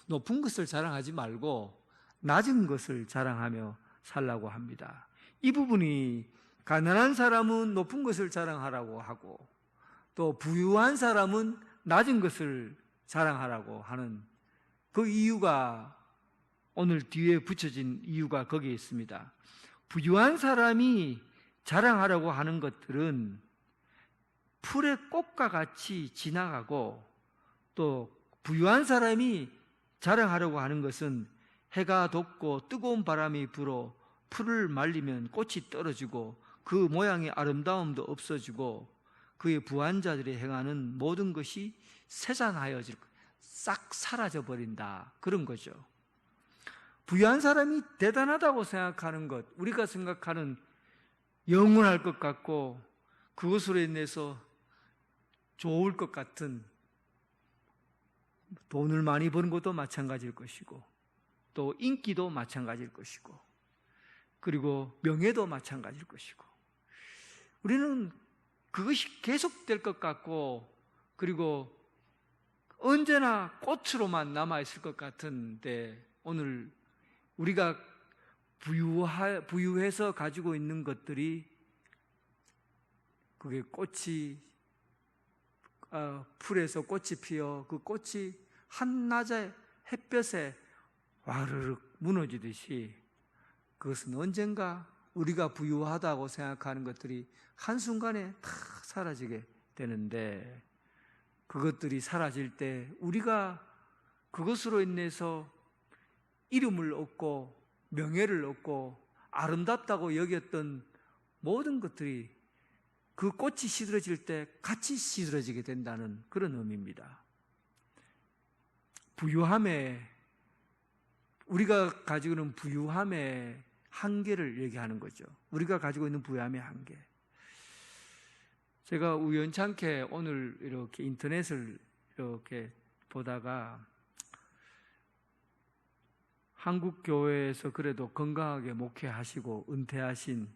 높은 것을 자랑하지 말고 낮은 것을 자랑하며 살라고 합니다. 이 부분이 가난한 사람은 높은 것을 자랑하라고 하고, 또 부유한 사람은 낮은 것을 자랑하라고 하는 그 이유가, 오늘 뒤에 붙여진 이유가 거기에 있습니다. 부유한 사람이 자랑하라고 하는 것들은 풀의 꽃과 같이 지나가고, 또 부유한 사람이 자랑하려고 하는 것은 해가 돋고 뜨거운 바람이 불어 풀을 말리면 꽃이 떨어지고 그 모양의 아름다움도 없어지고 그의 부한 자들이 행하는 모든 것이 세산하여질, 싹 사라져버린다, 그런 거죠. 부유한 사람이 대단하다고 생각하는 것, 우리가 생각하는 영원할 것 같고 그것으로 인해서 좋을 것 같은 돈을 많이 버는 것도 마찬가지일 것이고 또 인기도 마찬가지일 것이고 그리고 명예도 마찬가지일 것이고 우리는 그것이 계속될 것 같고 그리고 언제나 꽃으로만 남아있을 것 같은데 오늘 우리가 부유해서 가지고 있는 것들이 그게 꽃이 풀에서 꽃이 피어 그 꽃이 한낮의 햇볕에 와르르 무너지듯이 그것은 언젠가 우리가 부유하다고 생각하는 것들이 한순간에 다 사라지게 되는데 그것들이 사라질 때 우리가 그것으로 인해서 이름을 얻고 명예를 얻고 아름답다고 여겼던 모든 것들이 그 꽃이 시들어질 때 같이 시들어지게 된다는 그런 의미입니다. 부유함에 우리가 가지고 있는 부유함의 한계를 얘기하는 거죠. 우리가 가지고 있는 부유함의 한계. 제가 우연찮게 오늘 이렇게 인터넷을 이렇게 보다가 한국 교회에서 그래도 건강하게 목회하시고 은퇴하신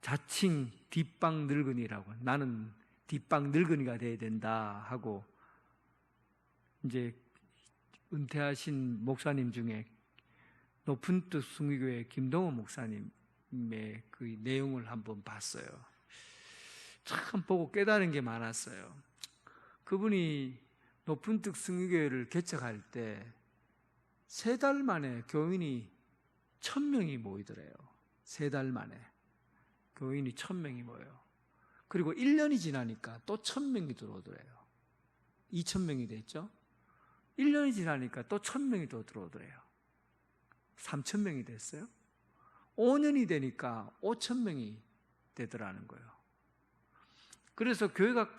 자칭 뒷방 늙은이라고 나는 뒷방 늙은이가 돼야 된다 하고 이제 은퇴하신 목사님 중에 높은 뜻 숭의교회 김동호 목사님의 그 내용을 한번 봤어요. 참 보고 깨달은 게 많았어요. 그분이 높은 뜻 숭의교회를 개척할 때 3달 만에 교인이 1000명이 모이더래요. 3달 만에 교인이 1000명이 모여요. 그리고 1년이 지나니까 또 1000명이 들어오더래요. 2000명이 됐죠. 1년이 지나니까 또 1000명이 더 들어오더래요. 3000명이 됐어요. 5년이 되니까 5000명이 되더라는 거예요. 그래서 교회가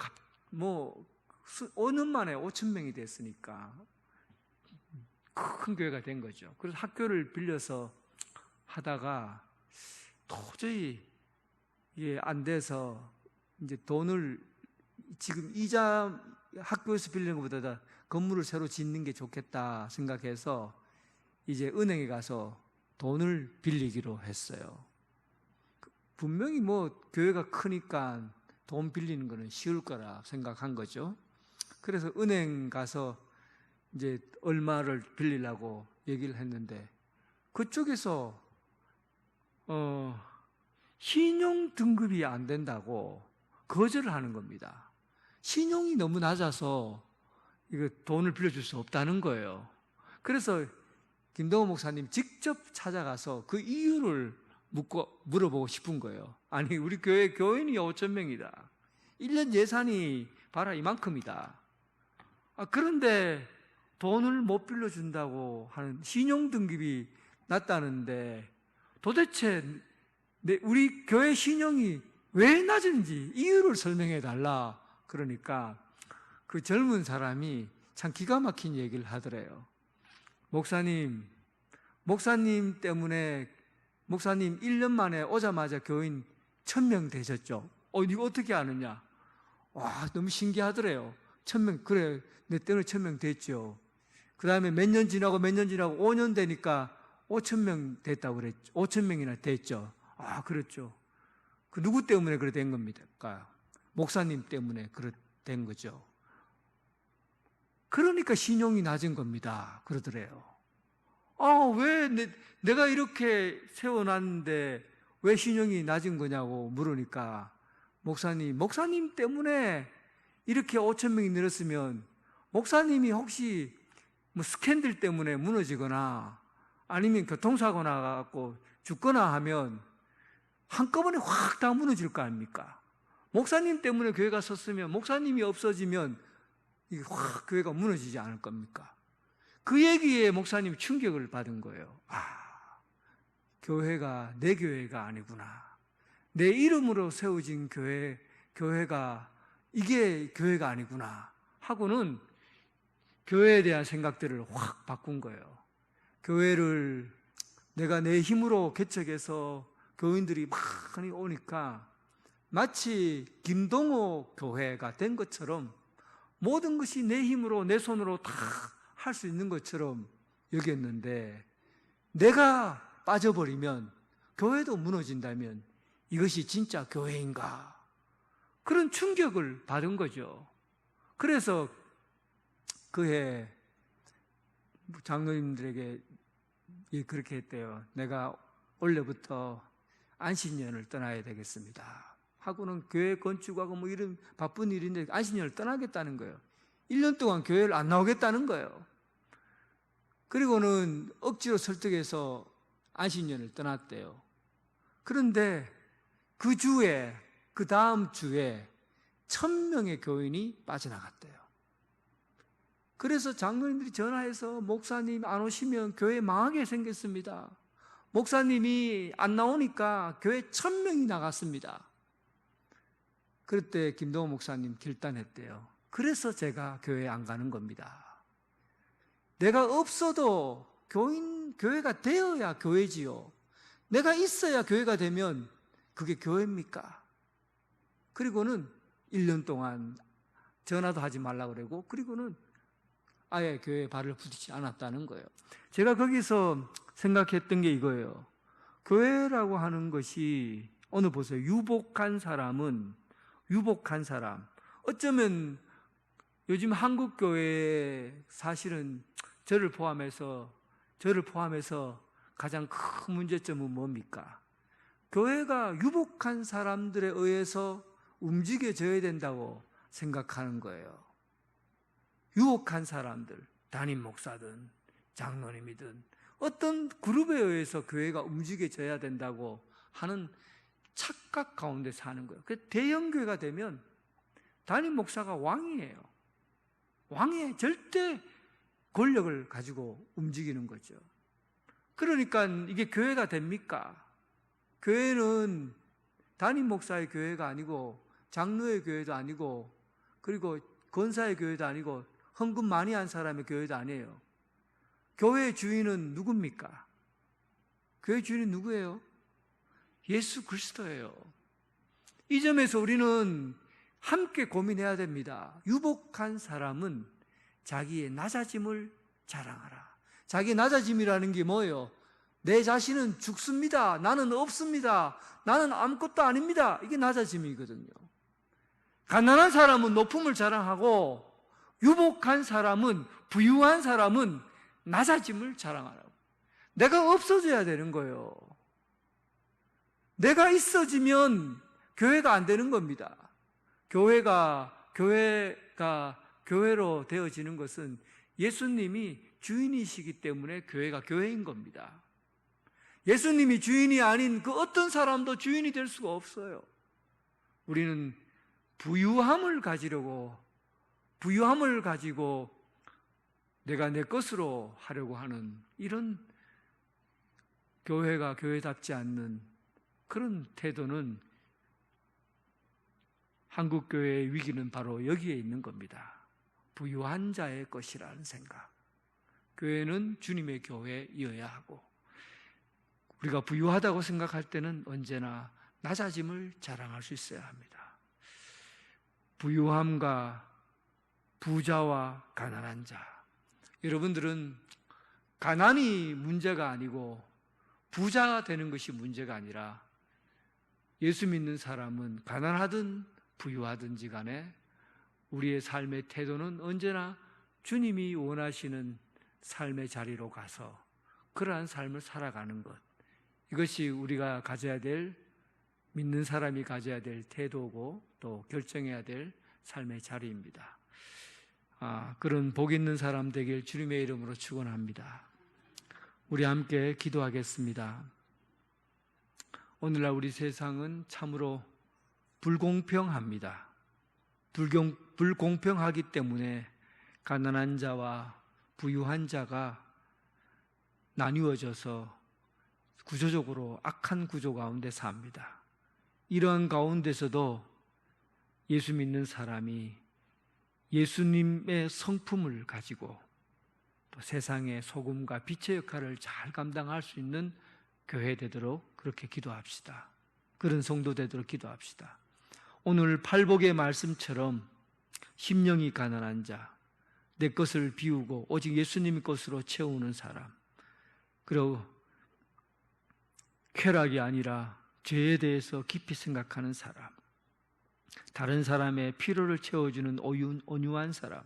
5년 만에 5000명이 됐으니까 큰 교회가 된 거죠. 그래서 학교를 빌려서 하다가 도저히 이게 안 돼서 이제 돈을 지금 이자 학교에서 빌리는 것보다 건물을 새로 짓는 게 좋겠다 생각해서 이제 은행에 가서 돈을 빌리기로 했어요. 분명히 교회가 크니까 돈 빌리는 거는 쉬울 거라 생각한 거죠. 그래서 은행 가서 이제 얼마를 빌리려고 얘기를 했는데 그쪽에서 신용 등급이 안 된다고 거절을 하는 겁니다. 신용이 너무 낮아서 이거 돈을 빌려줄 수 없다는 거예요. 그래서 김동호 목사님 직접 찾아가서 그 이유를 물어보고 싶은 거예요. 아니 우리 교회 교인이 5,000명이다. 1년 예산이 봐라 이만큼이다. 그런데 돈을 못 빌려준다고 하는 신용등급이 낮다는데 도대체 우리 교회 신용이 왜 낮은지 이유를 설명해 달라. 그러니까 그 젊은 사람이 참 기가 막힌 얘기를 하더래요. 목사님 때문에 목사님 1년 만에 오자마자 교인 1000명 되셨죠? 이거 어떻게 아느냐? 와, 너무 신기하더래요. 1000명, 그래, 내 때는 1000명 됐죠. 그 다음에 몇 년 지나고 5년 되니까 5000명 됐다고 그랬죠. 5000명이나 됐죠. 그렇죠. 그 누구 때문에 그래 된 겁니까? 목사님 때문에 그래 된 거죠. 그러니까 신용이 낮은 겁니다. 그러더래요. 왜 내가 이렇게 세워놨는데 왜 신용이 낮은 거냐고 물으니까 목사님 때문에 이렇게 5,000명이 늘었으면 목사님이 혹시 스캔들 때문에 무너지거나 아니면 교통사고 나갖고 죽거나 하면 한꺼번에 확 다 무너질 거 아닙니까? 목사님 때문에 교회가 섰으면 목사님이 없어지면 이게 확 교회가 무너지지 않을 겁니까? 그 얘기에 목사님이 충격을 받은 거예요. 교회가 내 교회가 아니구나. 내 이름으로 세워진 교회가 이게 교회가 아니구나 하고는 교회에 대한 생각들을 확 바꾼 거예요. 교회를 내가 내 힘으로 개척해서 교인들이 많이 오니까 마치 김동호 교회가 된 것처럼 모든 것이 내 힘으로 내 손으로 다 할 수 있는 것처럼 여겼는데, 내가 빠져버리면, 교회도 무너진다면 이것이 진짜 교회인가? 그런 충격을 받은 거죠. 그래서 그해 장로님들에게 그렇게 했대요. 내가 올해부터 안식년을 떠나야 되겠습니다 하고는, 교회 건축하고 뭐 이런 바쁜 일인데 안식년을 떠나겠다는 거예요. 1년 동안 교회를 안 나오겠다는 거예요. 그리고는 억지로 설득해서 안식년을 떠났대요. 그런데 그 주에, 그 다음 주에 1000명의 교인이 빠져나갔대요. 그래서 장로님들이 전화해서 목사님 안 오시면 교회 망하게 생겼습니다. 목사님이 안 나오니까 교회 1000명이 나갔습니다. 그럴 때 김동호 목사님 결단했대요. 그래서 제가 교회 안 가는 겁니다. 내가 없어도 교회가 되어야 교회지요. 내가 있어야 교회가 되면 그게 교회입니까? 그리고는 1년 동안 전화도 하지 말라고 그러고, 그리고는 아예 교회에 발을 붙이지 않았다는 거예요. 제가 거기서 생각했던 게 이거예요. 교회라고 하는 것이, 오늘 보세요. 유복한 사람은, 유복한 사람. 어쩌면 요즘 한국 교회에 사실은 저를 포함해서 가장 큰 문제점은 뭡니까? 교회가 유복한 사람들에 의해서 움직여져야 된다고 생각하는 거예요. 유복한 사람들, 담임 목사든 장로님이든 어떤 그룹에 의해서 교회가 움직여져야 된다고 하는 착각 가운데 사는 거예요. 대형 교회가 되면 담임 목사가 왕이에요. 왕의 절대 권력을 가지고 움직이는 거죠. 그러니까 이게 교회가 됩니까? 교회는 담임 목사의 교회가 아니고, 장로의 교회도 아니고, 그리고 권사의 교회도 아니고, 헌금 많이 한 사람의 교회도 아니에요. 교회의 주인은 누굽니까? 교회의 주인은 누구예요? 예수 그리스도예요. 이 점에서 우리는 함께 고민해야 됩니다. 유복한 사람은 자기의 낮아짐을 자랑하라. 자기의 낮아짐이라는 게 뭐예요? 내 자신은 죽습니다. 나는 없습니다. 나는 아무것도 아닙니다. 이게 낮아짐이거든요. 가난한 사람은 높음을 자랑하고, 유복한 사람은, 부유한 사람은 낮아짐을 자랑하라고. 내가 없어져야 되는 거예요. 내가 있어지면 교회가 안 되는 겁니다. 교회가 교회로 되어지는 것은 예수님이 주인이시기 때문에 교회가 교회인 겁니다. 예수님이 주인이 아닌 그 어떤 사람도 주인이 될 수가 없어요. 우리는 부유함을 가지고 내가 내 것으로 하려고 하는 이런 교회가 교회답지 않는 그런 태도는, 한국교회의 위기는 바로 여기에 있는 겁니다. 부유한 자의 것이라는 생각. 교회는 주님의 교회이어야 하고, 우리가 부유하다고 생각할 때는 언제나 낮아짐을 자랑할 수 있어야 합니다. 부유함과 부자와 가난한 자. 여러분들은 가난이 문제가 아니고 부자가 되는 것이 문제가 아니라, 예수 믿는 사람은 가난하든 부유하든지 간에 우리의 삶의 태도는 언제나 주님이 원하시는 삶의 자리로 가서 그러한 삶을 살아가는 것, 이것이 우리가 가져야 될, 믿는 사람이 가져야 될 태도고 또 결정해야 될 삶의 자리입니다. 그런 복 있는 사람 되길 주님의 이름으로 축원합니다. 우리 함께 기도하겠습니다. 오늘날 우리 세상은 참으로 불공평합니다. 불공평하기 때문에 가난한 자와 부유한 자가 나뉘어져서 구조적으로 악한 구조 가운데 삽니다. 이러한 가운데서도 예수 믿는 사람이 예수님의 성품을 가지고 또 세상의 소금과 빛의 역할을 잘 감당할 수 있는 교회 되도록 그렇게 기도합시다. 그런 성도 되도록 기도합시다. 오늘 팔복의 말씀처럼 심령이 가난한 자, 내 것을 비우고 오직 예수님의 것으로 채우는 사람, 그리고 쾌락이 아니라 죄에 대해서 깊이 생각하는 사람, 다른 사람의 필요를 채워주는 온유한 사람,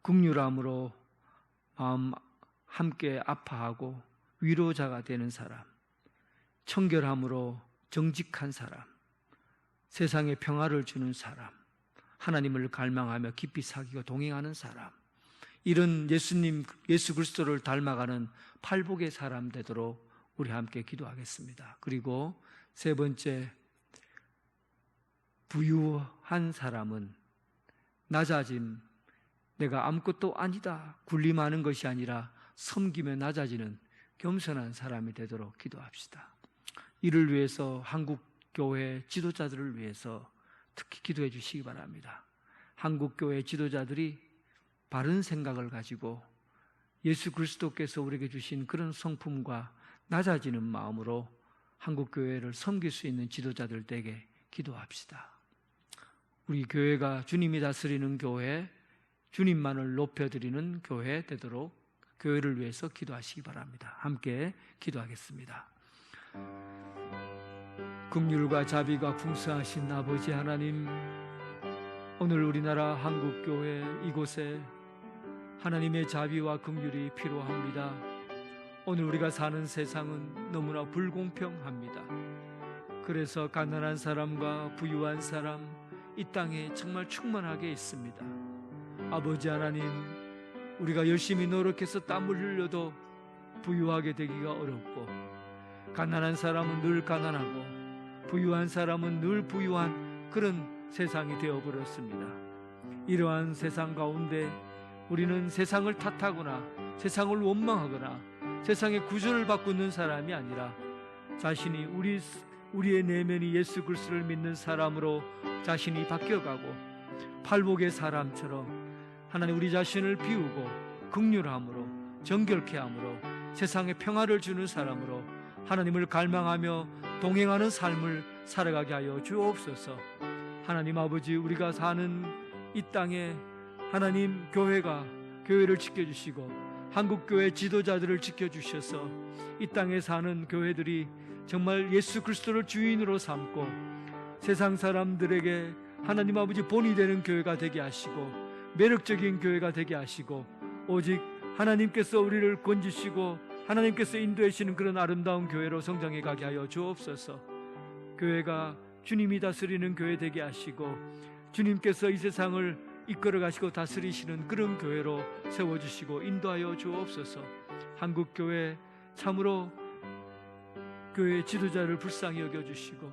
긍휼함으로 마음 함께 아파하고 위로자가 되는 사람, 청결함으로 정직한 사람, 세상에 평화를 주는 사람, 하나님을 갈망하며 깊이 사귀고 동행하는 사람, 이런 예수 그리스도를 닮아가는 팔복의 사람 되도록 우리 함께 기도하겠습니다. 그리고 세 번째, 부유한 사람은 낮아짐, 내가 아무것도 아니다, 군림하는 것이 아니라 섬기며 낮아지는 겸손한 사람이 되도록 기도합시다. 이를 위해서 한국교회 지도자들을 위해서 특히 기도해 주시기 바랍니다. 한국교회 지도자들이 바른 생각을 가지고 예수 그리스도께서 우리에게 주신 그런 성품과 낮아지는 마음으로 한국교회를 섬길 수 있는 지도자들 댁에 기도합시다. 우리 교회가 주님이 다스리는 교회, 주님만을 높여드리는 교회 되도록 교회를 위해서 기도하시기 바랍니다. 함께 기도하겠습니다. 긍휼과 자비가 풍성하신 아버지 하나님, 오늘 우리나라 한국교회 이곳에 하나님의 자비와 긍휼이 필요합니다. 오늘 우리가 사는 세상은 너무나 불공평합니다. 그래서 가난한 사람과 부유한 사람, 이 땅에 정말 충만하게 있습니다. 아버지 하나님, 우리가 열심히 노력해서 땀을 흘려도 부유하게 되기가 어렵고, 가난한 사람은 늘 가난하고 부유한 사람은 늘 부유한 그런 세상이 되어버렸습니다. 이러한 세상 가운데 우리는 세상을 탓하거나 세상을 원망하거나 세상의 구조를 바꾸는 사람이 아니라 자신이 우리의 내면이 예수 그리스도를 믿는 사람으로 자신이 바뀌어가고 팔복의 사람처럼 하나님 우리 자신을 비우고 긍휼함으로 정결케 함으로 세상에 평화를 주는 사람으로 하나님을 갈망하며 동행하는 삶을 살아가게 하여 주옵소서. 하나님 아버지, 우리가 사는 이 땅에 하나님 교회를 지켜주시고 한국교회 지도자들을 지켜주셔서 이 땅에 사는 교회들이 정말 예수 그리스도를 주인으로 삼고 세상 사람들에게 하나님 아버지 본이 되는 교회가 되게 하시고 매력적인 교회가 되게 하시고 오직 하나님께서 우리를 건지시고 하나님께서 인도하시는 그런 아름다운 교회로 성장해 가게 하여 주옵소서. 교회가 주님이 다스리는 교회 되게 하시고 주님께서 이 세상을 이끌어 가시고 다스리시는 그런 교회로 세워주시고 인도하여 주옵소서. 한국교회 참으로 교회 지도자를 불쌍히 여겨주시고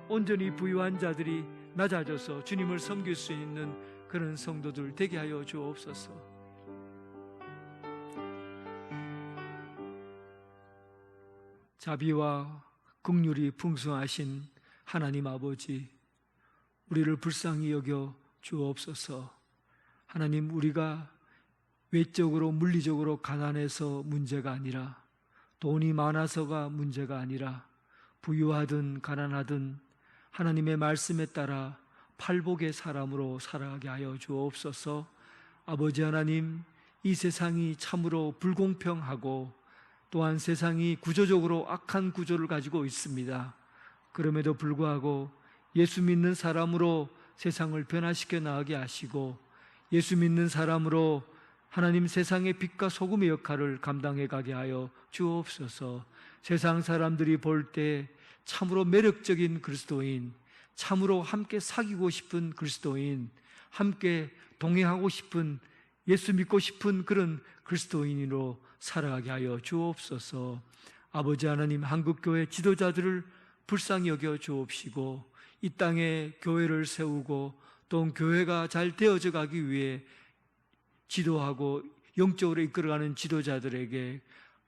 온전히 부유한 자들이 낮아져서 주님을 섬길 수 있는 그런 성도들 되게 하여 주옵소서. 자비와 긍휼이 풍성하신 하나님 아버지, 우리를 불쌍히 여겨 주옵소서. 하나님, 우리가 외적으로 물리적으로 가난해서 문제가 아니라 돈이 많아서가 문제가 아니라 부유하든 가난하든 하나님의 말씀에 따라 팔복의 사람으로 살아가게 하여 주옵소서. 아버지 하나님, 이 세상이 참으로 불공평하고 또한 세상이 구조적으로 악한 구조를 가지고 있습니다. 그럼에도 불구하고 예수 믿는 사람으로 세상을 변화시켜 나가게 하시고 예수 믿는 사람으로 하나님 세상의 빛과 소금의 역할을 감당해 가게 하여 주옵소서. 세상 사람들이 볼 때 참으로 매력적인 그리스도인, 참으로 함께 사귀고 싶은 그리스도인, 함께 동행하고 싶은, 예수 믿고 싶은 그런 그리스도인으로 살아가게 하여 주옵소서. 아버지 하나님, 한국교회 지도자들을 불쌍히 여겨 주옵시고 이 땅에 교회를 세우고 또 교회가 잘 되어져 가기 위해 지도하고 영적으로 이끌어가는 지도자들에게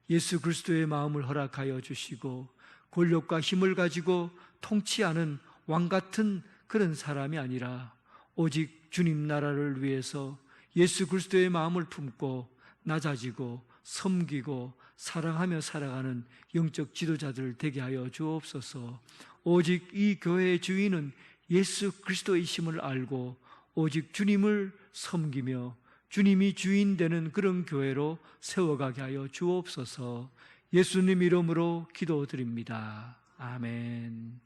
예수 그리스도의 마음을 허락하여 주시고 권력과 힘을 가지고 통치하는 왕같은 그런 사람이 아니라 오직 주님 나라를 위해서 예수 그리스도의 마음을 품고 낮아지고 섬기고 사랑하며 살아가는 영적 지도자들 되게 하여 주옵소서. 오직 이 교회의 주인은 예수 그리스도이심을 알고 오직 주님을 섬기며 주님이 주인 되는 그런 교회로 세워가게 하여 주옵소서. 예수님 이름으로 기도드립니다. 아멘.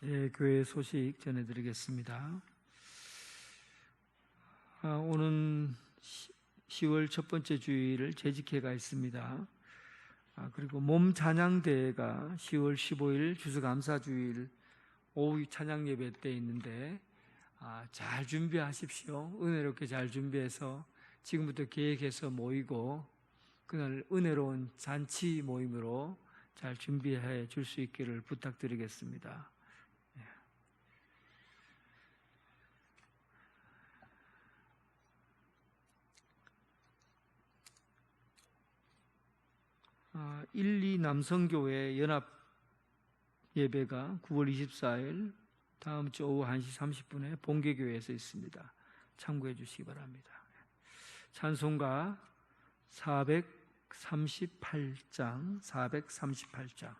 예, 교회 소식 전해드리겠습니다. 오는 10월 첫 번째 주일을 재직회가 있습니다. 그리고 몸 찬양대회가 10월 15일 주수감사주일 오후 찬양 예배 때 있는데 잘 준비하십시오. 은혜롭게 잘 준비해서 지금부터 계획해서 모이고 그날 은혜로운 잔치 모임으로 잘 준비해 줄 수 있기를 부탁드리겠습니다. 아, 1, 2 남성교회 연합 예배가 9월 24일 다음 주 오후 1시 30분에 본계교회에서 있습니다. 참고해 주시기 바랍니다. 찬송가 438장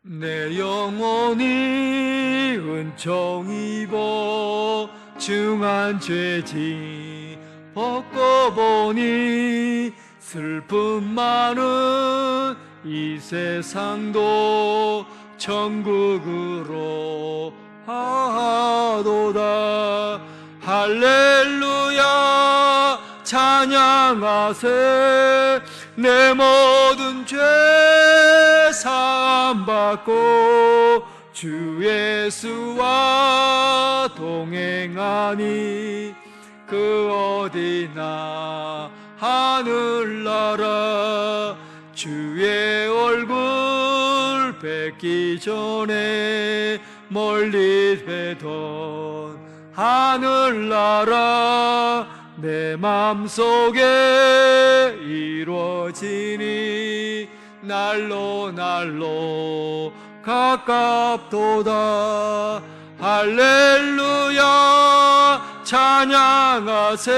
내 영혼이 은총 입어 중한 죄지 벗고 보니 슬픔 많은 이 세상도 천국으로 하도다. 할렐루야 찬양하세. 내 모든 죄 사함받고 주 예수와 동행하니 그 어디나 하늘나라 주의 얼굴 뵙기 전에 멀리 되던 하늘나라 내 맘속에 이루어지니 날로 날로 가깝도다. 할렐루야 찬양하세.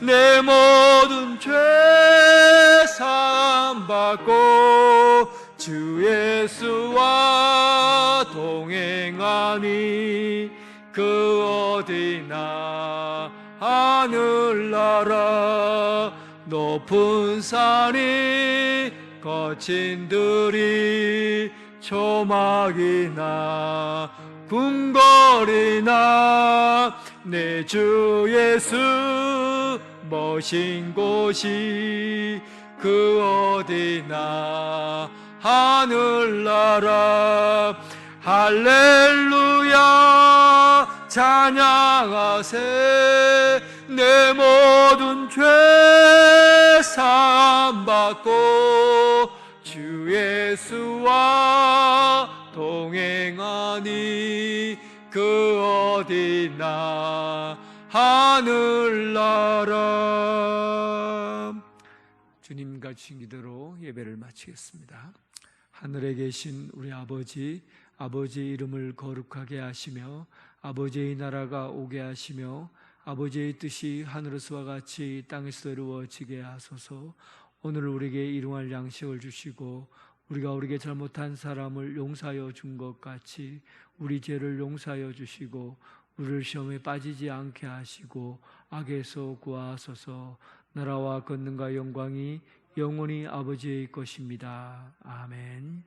내 모든 죄 사함받고 주 예수와 동행하니 그 어디나 하늘나라 높은 산이 거친 들이 초막이나 궁궐이나 내 주 예수 모신 곳이 그 어디나 하늘나라. 할렐루야 찬양하세. 내 모든 죄 사함받고 주 예수와 동행하니 그 어디나 하늘나라. 주님과 주신 기도로 예배를 마치겠습니다. 하늘에 계신 우리 아버지, 아버지의 이름을 거룩하게 하시며 아버지의 나라가 오게 하시며 아버지의 뜻이 하늘에서와 같이 땅에서 이루어지게 하소서. 오늘 우리에게 일용할 양식을 주시고 우리가 우리에게 잘못한 사람을 용서하여 준 것 같이 우리 죄를 용서하여 주시고 우리를 시험에 빠지지 않게 하시고 악에서 구하소서. 나라와 권능과 영광이 영원히 아버지의 것입니다. 아멘.